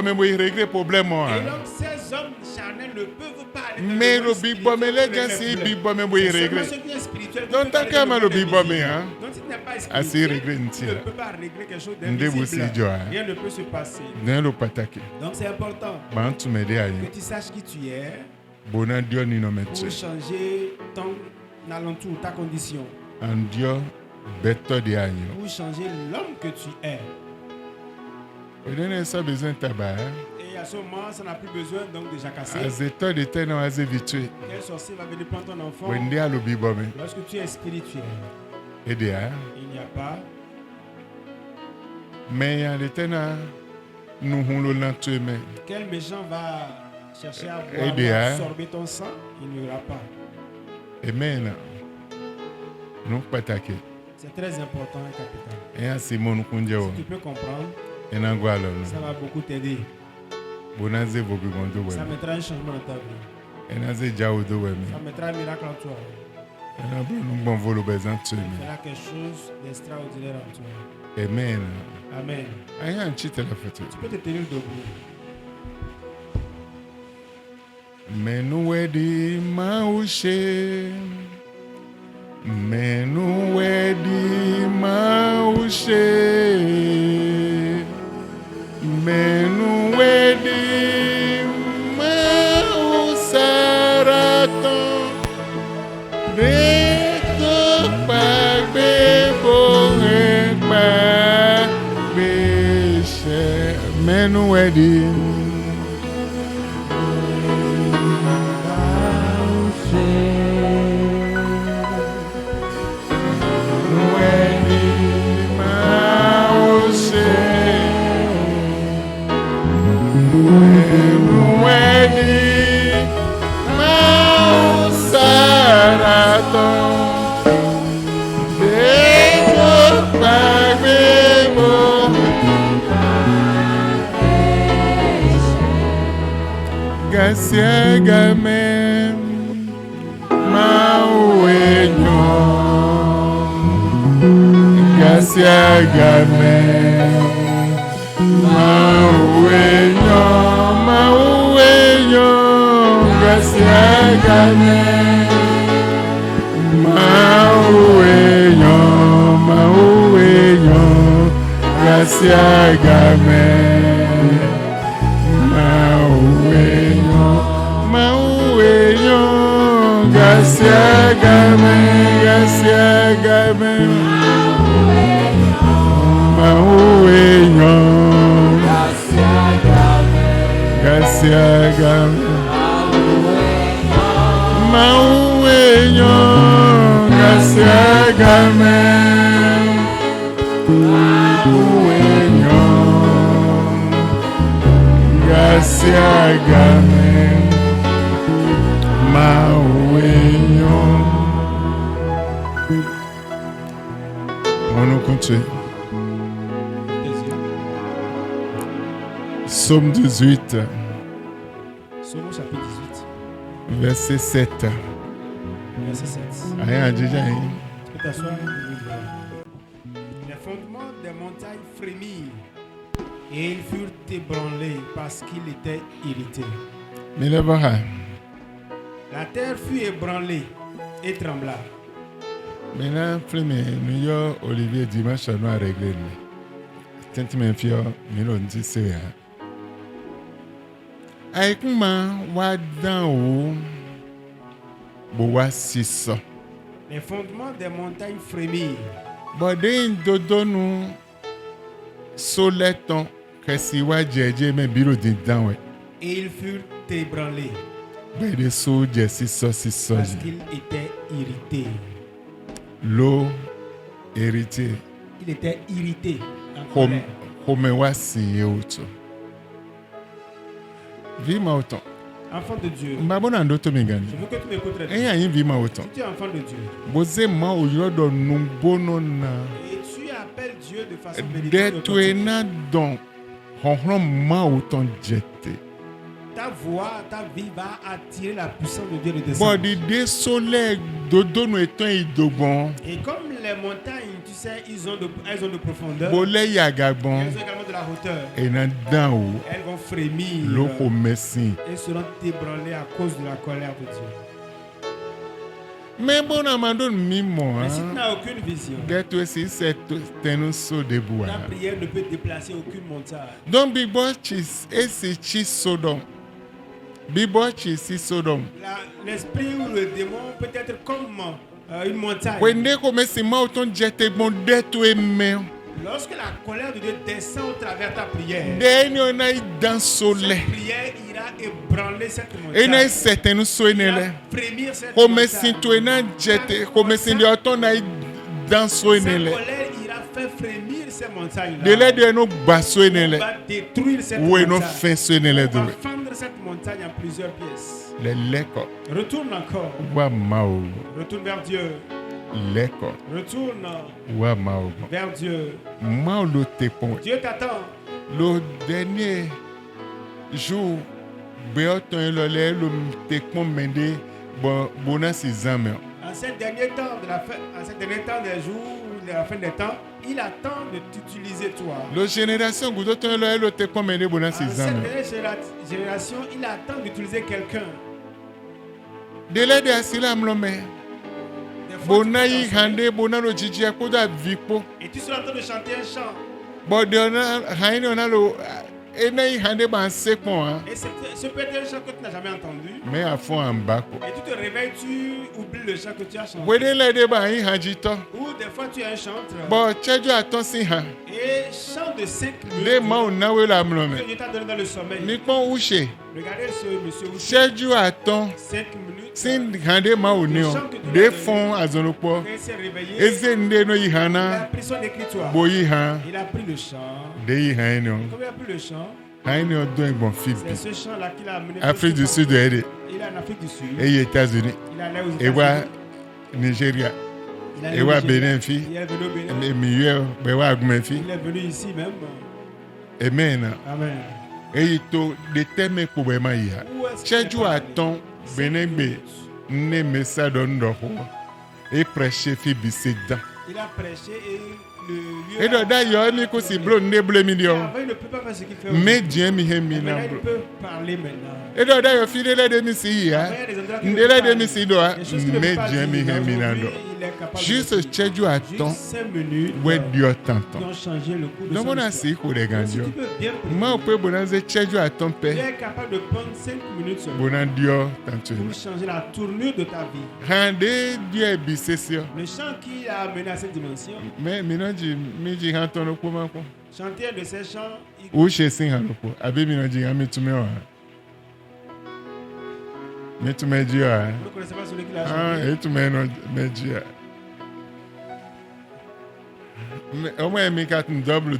mais bon, il règle le problème. Et donc ces hommes charnels ne peuvent pas aller vers Mais le le monde big bon, mais les spirituel gens, pour si régler le bon, mais bon, problème. il C'est règle. seulement ceux qui sont spirituels qui Donc, peuvent tant aller qu'à vers mal le le monde big bon, invisible. hein. Donc si tu n'es pas Assez spirituel, réglé, une tu ne tire. peux pas régler quelque chose Ndé aussi, d'invisible. Joa. Rien ne peut se passer. Dans le patake. Donc c'est important Ban tu m'aides à que y. tu saches qui tu es Bonan Dieu ni no pour métier. changer ton alentour, ta condition, En Dieu, beto de agneau. pour changer l'homme que tu es. Vous donnez ça besoin de tabac. Et à ce moment, ça n'a plus besoin donc de jacasser. Azeto de terre dans az habitué. Quel sorcier va venir prendre ton enfant Wende à l'obi bombe. lorsque tu es spirituel? Et de a. Il n'y a pas. Mais il y a des ténors. Nous roulons dans tout mais. Quel méchant va chercher à Eh boire, bien. absorber ton sang? Il n'y aura pas. Amen. Nous patake. C'est très important, capitaine. Et à Simon nous conduisons. Si tu peux comprendre, Et nous allons. ça va beaucoup t'aider. Bonaze Bobigondo, Ça mettra un changement dans ta vie. et Naze Jaoudo, Ça mettra un miracle en toi. et un bon volo bezant. Ça fera quelque chose d'extraordinaire en toi. Amen. Amen. Aïe, un petit téléphone. Tu peux te tenir debout. Menuedi Maushe. Menuedi Maushe. Menuedi Mausaraton. Reto Pagbe Borekba Beshe. Menuedi. Gasiagame Mauenyo Gasiagame Mauenyo Mauenyo Gasiagame Mauenyo Mauenyo Gasiagame Gasiagame, Gasiagame, Mauenyo, Gasiagame, Mauenyo, Gasiagame, Mauenyo, Gasiagame. On continue. Psaume 18. Psaume chapitre 18. Verset 7. Verset 7. Aïe, déjà. Tu peux t'asseoir. Les fondements des montagnes frémirent et ils furent ébranlés parce qu'ils étaient irrités. Mais là, La terre fut ébranlée et trembla. maintenant, nous avons Olivier dimanche à nous à régler. Tant que mes filles, nous l'ont dit, c'est vrai. Avec moi, Les fondements des montagnes frémirent. Bodin dodonou soleton kesiwa jeje me biro din danwe. Et ils furent ébranlés Bede so jesi so si so. parce qu'ils étaient irrités. L'eau hérité. Il était irrité. En colère. Homewa si auto. Vima autant. Enfant de Dieu, Mbabona ndoto mingani. je veux que tu m'écoutes très bien. Eya yin vima autant. Si tu es enfant de Dieu Boze ma oyodo numbono na. et tu appelles Dieu de façon véridique, Detuena don. Honron ma autant jete. ta voix, ta vie va attirer la puissance de Dieu de descendre. Body de soleil dodono eton idobon. Et comme les montagnes, tu sais, elles ont de profondeur, Bole yagabon. elles ont également de la hauteur. Et na dan ou. Elles vont frémir Loko messi. et seront ébranlées à cause de la colère de Dieu. Mais bon amandon mimo Mais si tu hein. n'as aucune vision, Get aussi c'est tenus so debout. ta prière ne peut déplacer aucune montagne. Donc big boy cheese et si cheese sodom. Big boy cheese si sodom. L'esprit ou le démon peut être comme une montagne. When they come si ma auton jete bon detu eme. Lorsque la colère de Dieu descend au travers de ta prière, Then you na dans soleil. cette prière ira ébranler cette Et na montagne. certains so Ira enele. frémir cette Comme si montagne. tu na jete, comme si de auton na dans so Cette enele. colère ira faire frémir ces montagnes-là. De la de no baso On enele. va détruire cette Ou no montagne. fin so enele On do. va fendre cette montagne en plusieurs pièces. Le leko Retourne encore. wa mao. Retourne vers Dieu. Leko Retourne wa mao. vers Dieu. Mao lo te pon. Dieu t'attend. Le dernier jour beoton elole lo te komende bona si zame. En ces derniers temps des jours, de la fin des temps, il attend de t'utiliser toi. Lo génération gudoton elole lo te komende bona si En cette zame. dernière génération, il attend d'utiliser quelqu'un. Dele de asila mlome. Des fois, tu Bona peux yi chanter hande bona lo jiji akoda vipo. et tu seras en train de chanter un chant. Bo de ona haini ona lo ena yi hande ban sekpon hein. Et ce peut être un chant que tu n'as jamais entendu. Mais à fond en bas quoi. Et tu te réveilles, tu oublies le chant que tu as chanté. Wede le de ban yi hanjito. Ou des fois tu es un chanteur. Bo chejo aton si han. Et chant de 5 minutes. De ma ona we la mlome. Que Dieu t'a donné dans le sommeil. Ni kon uche. Regardez ce monsieur aussi. Chejo aton 5 minutes. sin hande ma oni o. De fon azonokpo. Quand il s'est réveillé, Eze nde no yi il a hana. pris son écritoire. Bo yi han. Il a pris le chant. De yi han ni o. Comme il a pris le chant, Haini o don egbon c'est fibi. ce chant-là qu'il a amené. Afrique du Sud ede. Il est en Afrique du Sud. Eye États-Unis. Il est allé aux Ewa États-Unis. Nigeria. Il est allé au Ewa Nigeria. Benin fi. Il est venu au Bénin. Emiye bewa agumen fi. Il est venu ici même. Amen. Amen. Eyi to de teme ko be ma yi ha. Où est-ce qu'il est Cheju parti? aton benegbe ne mesa don ndo ho. E prêcher fi biseda. Il a prêché et le lieu. E do da yo mi ko si blo nde ble mi dio. Avant, il ne peut pas faire ce qu'il fait. Me dien mi he mi Mais na là, il blo. peut parler maintenant. E do da yo fi de le de mi si yi ha. Après, il y a des endroits qu'il ne Ndele peut de pas mi aller. si do ha. Des choses qu'il ne Me peut pas dien mi dire. he mi na Aujourd'hui, do. il est capable de Juste dire. cheju aton Juste 5 minutes we dio qui tanton. ont changé le cours de Non son mona histoire. si ko de Donc, si gandio. tu peux bien prier, Ma o pe bonanze cheju aton tu pe. es capable de prendre 5 minutes seulement Bonan dio tanton. pour changer la tournure de ta vie. Hande dio e bisesio. Le chant qui a amené à cette dimension, Mais minoji miji hanton ko ma ko. chanter un de ces chants, il O she sin han ko. Abi minoji ga mi tume o. Mi tume ji o. vous ne connaissez pas celui qui l'a Ah, chanté. e tume no meji o. O mo mi ka tun double.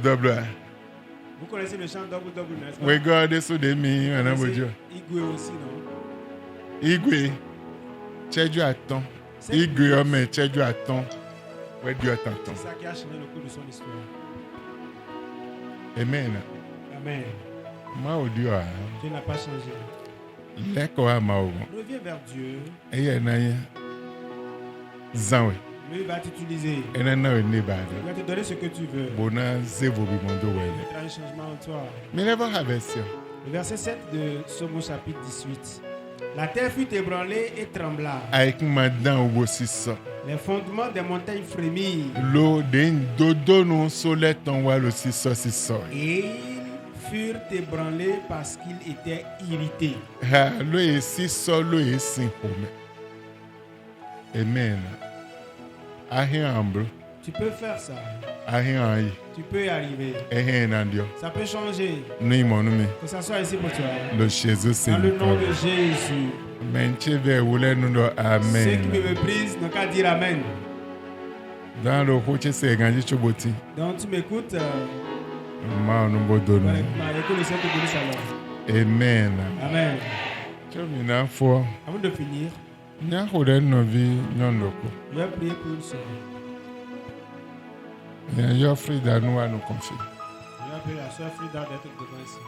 Vous connaissez le chant double double, n'est-ce pas? We God so de mi ana Vous bojo. connaissez Igwe aussi, non? Igwe cheju aton. Igwe o me cheju aton. We dio tanton. C'est ça qui a changé le cours de son histoire. Amen. Amen. Ma o dio a. Dieu n'a pas changé. Leko a ma o. Reviens vers Dieu. Eye na ye. Zanwe. Lui va t'utiliser. Ena na we ne ba Il va te donner ce que tu veux. Bona zevo bi mondo Il wele. mettra un changement en toi. Me never harvest. Le verset 7 de Somme chapitre 18. La terre fut ébranlée et trembla. Avec madan ou sisa. Les fondements des montagnes frémirent. Lo de dodo no solet ton wa lo sisa. Et ils furent ébranlés parce qu'ils étaient irrités. Ha lo e sisa lo e sin pome. Amen. Ahi ambro. Tu peux faire ça. Ahi ayi. Tu peux y arriver. Ehe nandio. Ça peut changer. Ni monumi. Que ça soit ici pour toi. Lo Jesus Dans le sin. nom de Jésus. Menche ve wule nundo Ceux qui me amen. méprisent n'ont qu'à dire Amen. Dans le hoche se ganji choboti. Donc tu m'écoutes. Ma onumbo donu. Écoute le Seigneur te bénisse alors. Amen. Amen. Chomina fo. Avant de finir, Nya hore novi nyondoko. je vais prier pour une soeur. Nya yo Frida nou a nou konfi. Je vais appeler la soeur Frida d'être devant ici.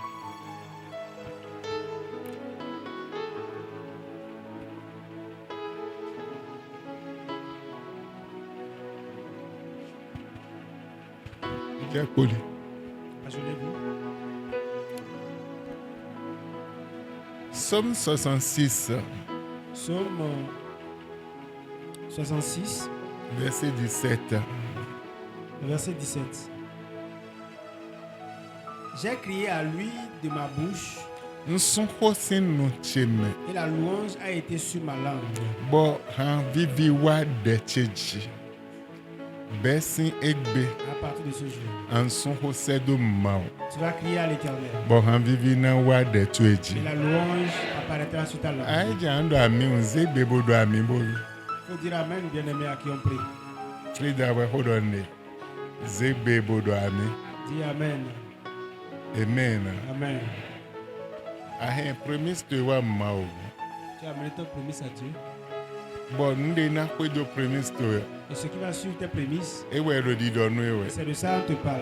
Jẹ́ kó lè. Agenez-vous. Somme 66, Psaume 66, verset 17. le verset 17. J'ai crié à lui de ma bouche Nsonko sin nou cheme. et la louange a été sur ma langue. Bo han vivi wa de cheji. Besin egbe. À partir de ce jour, Ansonko sedo mao. tu vas crier à l'Éternel Bo han vivi nan wa de tueji. et la louange apparaîtra sur ta langue. Aïe ando ami unzegbe bodo ami boyu. Il faut dire Amen, bien-aimés à qui on prie. Frida we hold on ne. Zegbe bodo ami. Dis Amen. Amen. Amen. Ahen promise te wa mao. Tu as amené ton promise à Dieu. Bon, nous avons fait de prémices. Et ce qui va suivre tes prémices, Et ouais, le dit dans nous. c'est de ça qu'on te parle.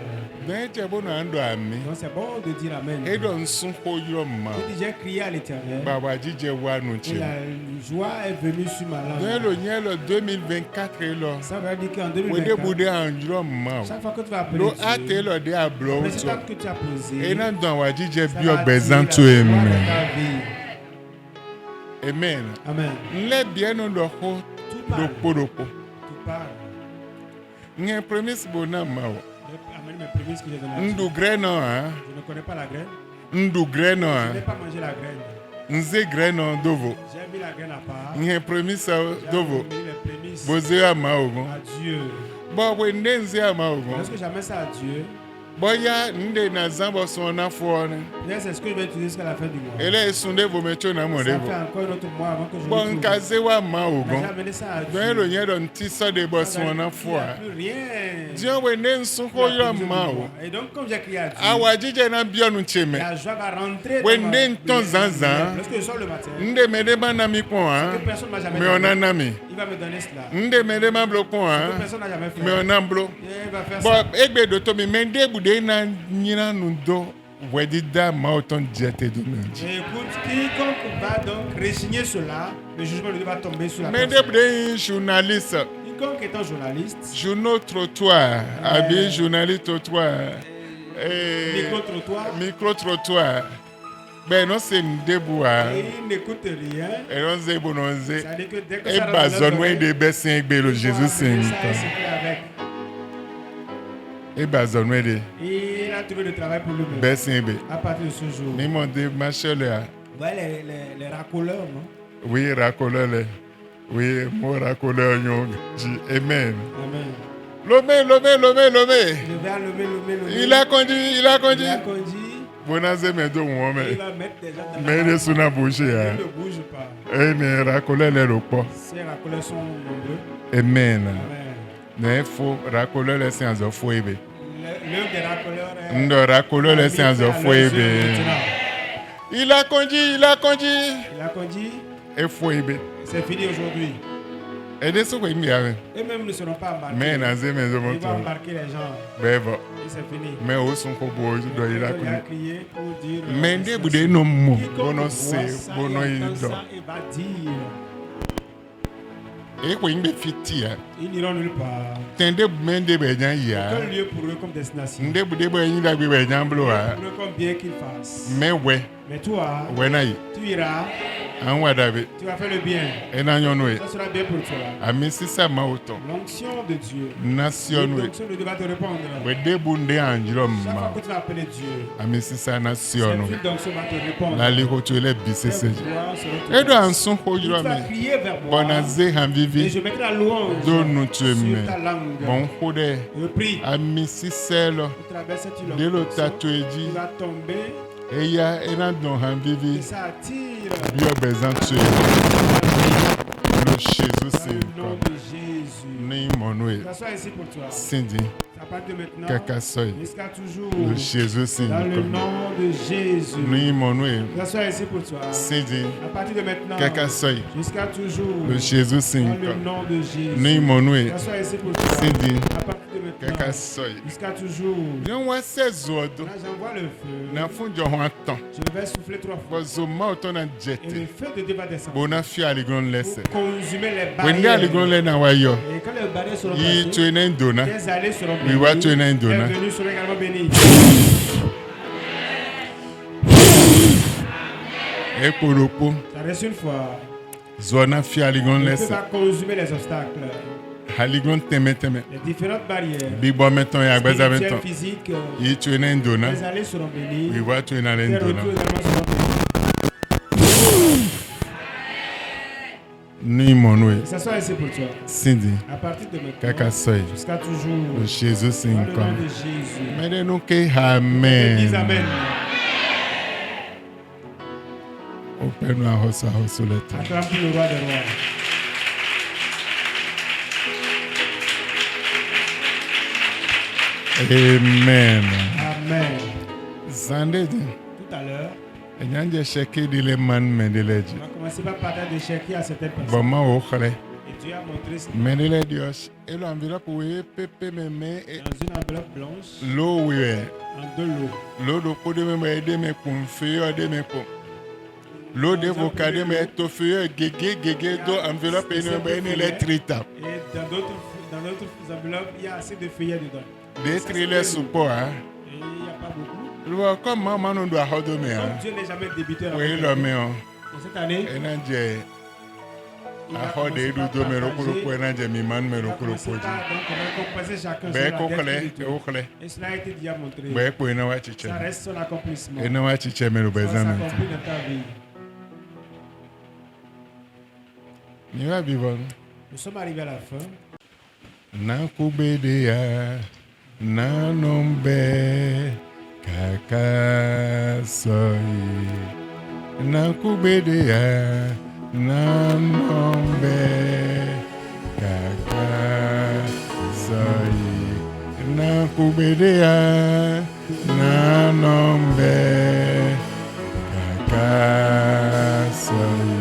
Mais tu es bon à ando ami. Donc c'est bon de dire Amen. Et dans son koyoma. J'ai crié à l'Éternel. Baba DJ wa nous Et la joie est venue sur ma langue. Dans le niel 2024 là. Ça veut dire qu'en Où de 2024, boudé en ma. chaque fois que tu vas appeler Lo Dieu, ate lo de ablo. le résultat que tu as posé, Et dans dans wa DJ ça bio va bezan attirer tu la aime. joie dans ta vie. Amen. Amen. Les bien nous le ho Tu parles. doko. Tu parles. Nye prémisse bona ma. Amène mes prémices que j'ai données à Dieu. Ndu greno hein. Je ne connais pas la graine. Ndu greno Je n'ai hein. pas mangé la graine. Nze greno dovo. J'ai mis la graine à part. Nye prémisse J'ai dovo. mis les prémices Boze ama ogo. à Dieu. Bon we ndenze ama ogo. Lorsque j'amène ça à Dieu, Boya nde na zambo so na fo ne. c'est ce que je vais utiliser jusqu'à la fin du mois. Ele sunde vo mecho na mo Ça devo. fait encore un autre mois avant que je Bon retrouve. kaze wa ma Mais ogo. j'ai amené ça à Dieu. Don lo nye don ti so de bo Ça so veut na dire qu'il fo n'y a a. plus rien. Dieu we nen sun ko Il y a yo plus ma de o. joie. Et donc, comme j'ai crié à Dieu, Awa jije na bionu cheme. la joie va rentrer When dans ma den ton vie. zanzan. Lorsque je sors le matin, Nde me de ba na mi ko que hein. personne ne m'a jamais Me on donné, a nami. il va me donner cela. Nde me de ma blo ko Que hein. personne n'a jamais fait. Me on a blo. Et il va faire Bon ça. egbe do to mi mende bude na nyina nu do. Wedi da ma oton jete do meji. Et écoute, quiconque va donc résigner cela, le jugement de Dieu va tomber sur la Mende personne. bude journaliste. Quiconque étant journaliste, Journaux trottoir, habillé journaliste trottoir, micro-trottoir, micro-trottoir. Ben non, c'est une déboire. et il n'écoute rien. Et on sait bon, on sait. Ça veut dire que dès que Et ça rentre bah, dans zone notre ouais oreille, des baissins avec le il Jésus va c'est amener ça et se faire avec. Et bah, zone ouais des Et il a trouvé le travail pour lui-même. baissins avec. À partir de ce jour. Mais mon Dieu, ma chère là. Vous voyez les racoleurs, non? Oui, racoleur là. Oui, moi racoleur yon. Amen. Amen. Lomé. Je vais lever. Il a conduit, il a Il a conduit. conduit. Bonaze me do Il mais. va mettre des gens dans Mais la il sous na bouche Il hein. ne bouge pas. Eh mais racoleur là le pas. Ces racoleurs sont nombreux. Amen. Amen. Mais faut racoleur là c'est en fo ebe. L'œuvre des racoleurs est... Ndo racoleur là c'est en fo ebe. Il a conduit. Il a conduit. Et fo ebe. C'est fini aujourd'hui. Et de ce que il y a. Et même ne seront pas embarqués. Mais na ze me zo Il va moto. embarquer les gens. Beva. Et c'est fini. Mais au son ko bo do il a Il a conduit. crié pour dire... Mais de bude no mo. Quiconque Bono voit se, ça bono et il entend do. ça et va dire... E ko imbe fiti ya. Ils n'iront nulle part. Tende mende be jan ya. Quel lieu pour eux comme destination. Nde bude be yin da be be jan blo ha. Pour eux comme bien qu'ils fassent. Mais ouais, Mais toi, ouais na yi. tu iras, An wada be. tu vas faire le bien. E na nyon we. Ça sera bien pour toi. Ami sisa ma oton. L'onction de Dieu. Nation we. L'onction de Dieu va te répondre. We de bunde anjiro Chaque fois ma. que tu vas appeler Dieu, Ami sisa cette nation we. huile d'onction va te répondre. La li ho to le bi Tes sese. voix seront E do ouvertes. an son ho Tu jiro vas me. crier vers moi. Bonaze han Et vivi. je mettrai la louange Do nou tu sur me. ta langue. Bon ho de. Je prie. Ami sise lo. Tu traverses cette huile De lo d'onction. tatu Tu eji. vas tomber Eya ena don han vivi. et ça attire. Bio bezan tu. Le Jésus Dans c'est le nom comme. de Jésus. Ni monwe. S'assois ici pour toi. Cindy. À partir de maintenant, Kaka soy. jusqu'à toujours. Le Jésus c'est Dans le comme. nom de Jésus. Ni monwe. S'assois ici pour toi. Cindy. À partir de maintenant, Kaka soy. jusqu'à toujours. Le Jésus c'est Dans le comme. nom de Jésus. Ni monwe. S'assois ici pour toi. Cindy. À partir de maintenant, Kaka soy. jusqu'à toujours. Yon wa se zodo. Là, j'envoie le feu. Na funjo ho atan. Je vais souffler 3 fois. Bozo ma oton na Et le jete. feu de Dieu va descendre. Bona fi aligon lese. Pour consumer les Wende barrières. aligon le na wayo. Et quand les barrières seront Yi passées, tuene ndona. tes allées seront Oui, wa bénies. tuene ndona. Tes venues seront également bénies. Ekolopo. Ça reste une fois. Zona fi aligon Le feu lese. va consumer les obstacles. Aligon teme teme. Les différentes barrières. Bibo meton ya gbeza Spirituelles, meton. physiques. Yi tuene ndona. Les allées seront bénies. Oui, wa tuene ale Les ndona. retours également seront bénis. Ni monwe. Que ça soit ici pour toi. Cindy. À partir de maintenant, Kaka soy. jusqu'à toujours. Le Jésus c'est Dans le nom comme. de Jésus. Mede nou ke Dis amen. Amen. Open nou a hoso le te. Acclame pour le roi des rois. Amen. Amen. Zande di. Tout à l'heure, Enyanje sheke di le man me di leji. on va commencer par parler de chèques à certaines personnes. Bama okre. Dieu a montré cela. Menele Dios. Et l'enveloppe oui pepe meme Dans une enveloppe blanche, l'eau oui. en de l'eau. L'eau de coup de me aider me confie de me com. L'eau de vocade me tofie gege do enveloppe et ne les trita. Et dans d'autres enveloppes, il y a assez de feuillets dedans. Des trilles support hein. Et il n'y a pas beaucoup. Loi comme maman nous doit hodo me Comme hein. Dieu n'est jamais débuté dans Oui le me hein. cette année, Et nanje il a a hodo commencé du par do me partager. rokuro ko nanje mi man me Il a rokuro commencé ko. par donc on a composé chacun Be sur ko la kle dette e de o Dieu. kle. Et cela a été déjà montré. Be ko ina wa chiche. Ça reste son accomplissement. Ina wa chiche me lo Ça va bezana. s'accomplir dans ta vie. Ni wa bivon. Nous sommes arrivés à la fin. Nakubedea nanombe kakasoi. Nakubedea nanombe kakasoi. Nakubedea nanombe kakasoi.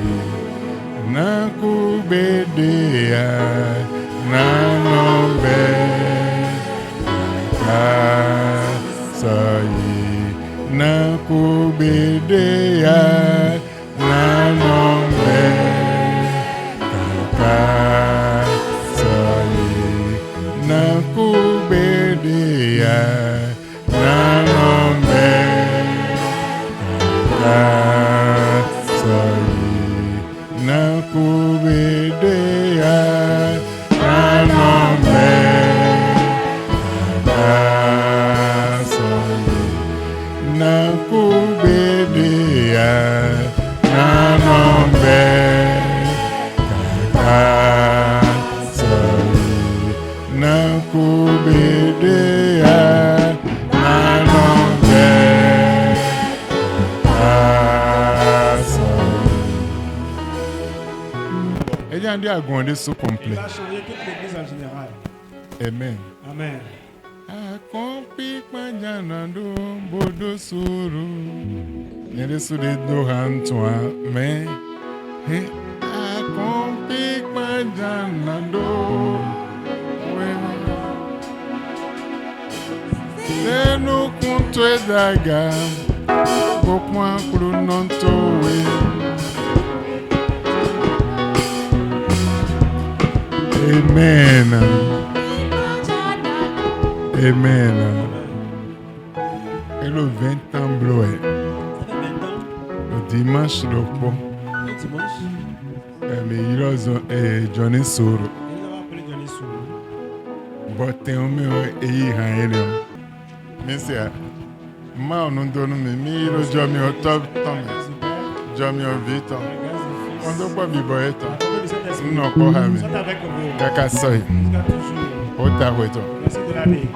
Nakubedea nanombe kakasoi. Nakubedea nanombe kakasoi. Nakubedea nanombe kakasoi. Nakubedea nanombe kakasoi. Nakubedea nanombe kakasoi. Nakubedea nanombe kakasoi. Et a dit à Gondé sous Il complet. va changer toute l'église en général. Amen. Amen. Akompi kwanjanando bodo suru. Nere sude do hantwa me. He akompi kwanjanando. Senu kuntwe daga. Bokwa kulu nontowe. Amen. Amen. Et le 20 ans bleu. Ça fait 20 ans, Le dimanche le pont. le dimanche, Mais il a Johnny Soro. ils ont appelé Johnny Soul. Botte on me e han Mais c'est ma on donne me le Johnny au top temps. Johnny au vite. On doit pas vivre et non pas ha me. Sont avec vous. Kaka soy. Jusqu'à toujours. Ota weto. Merci de l'année.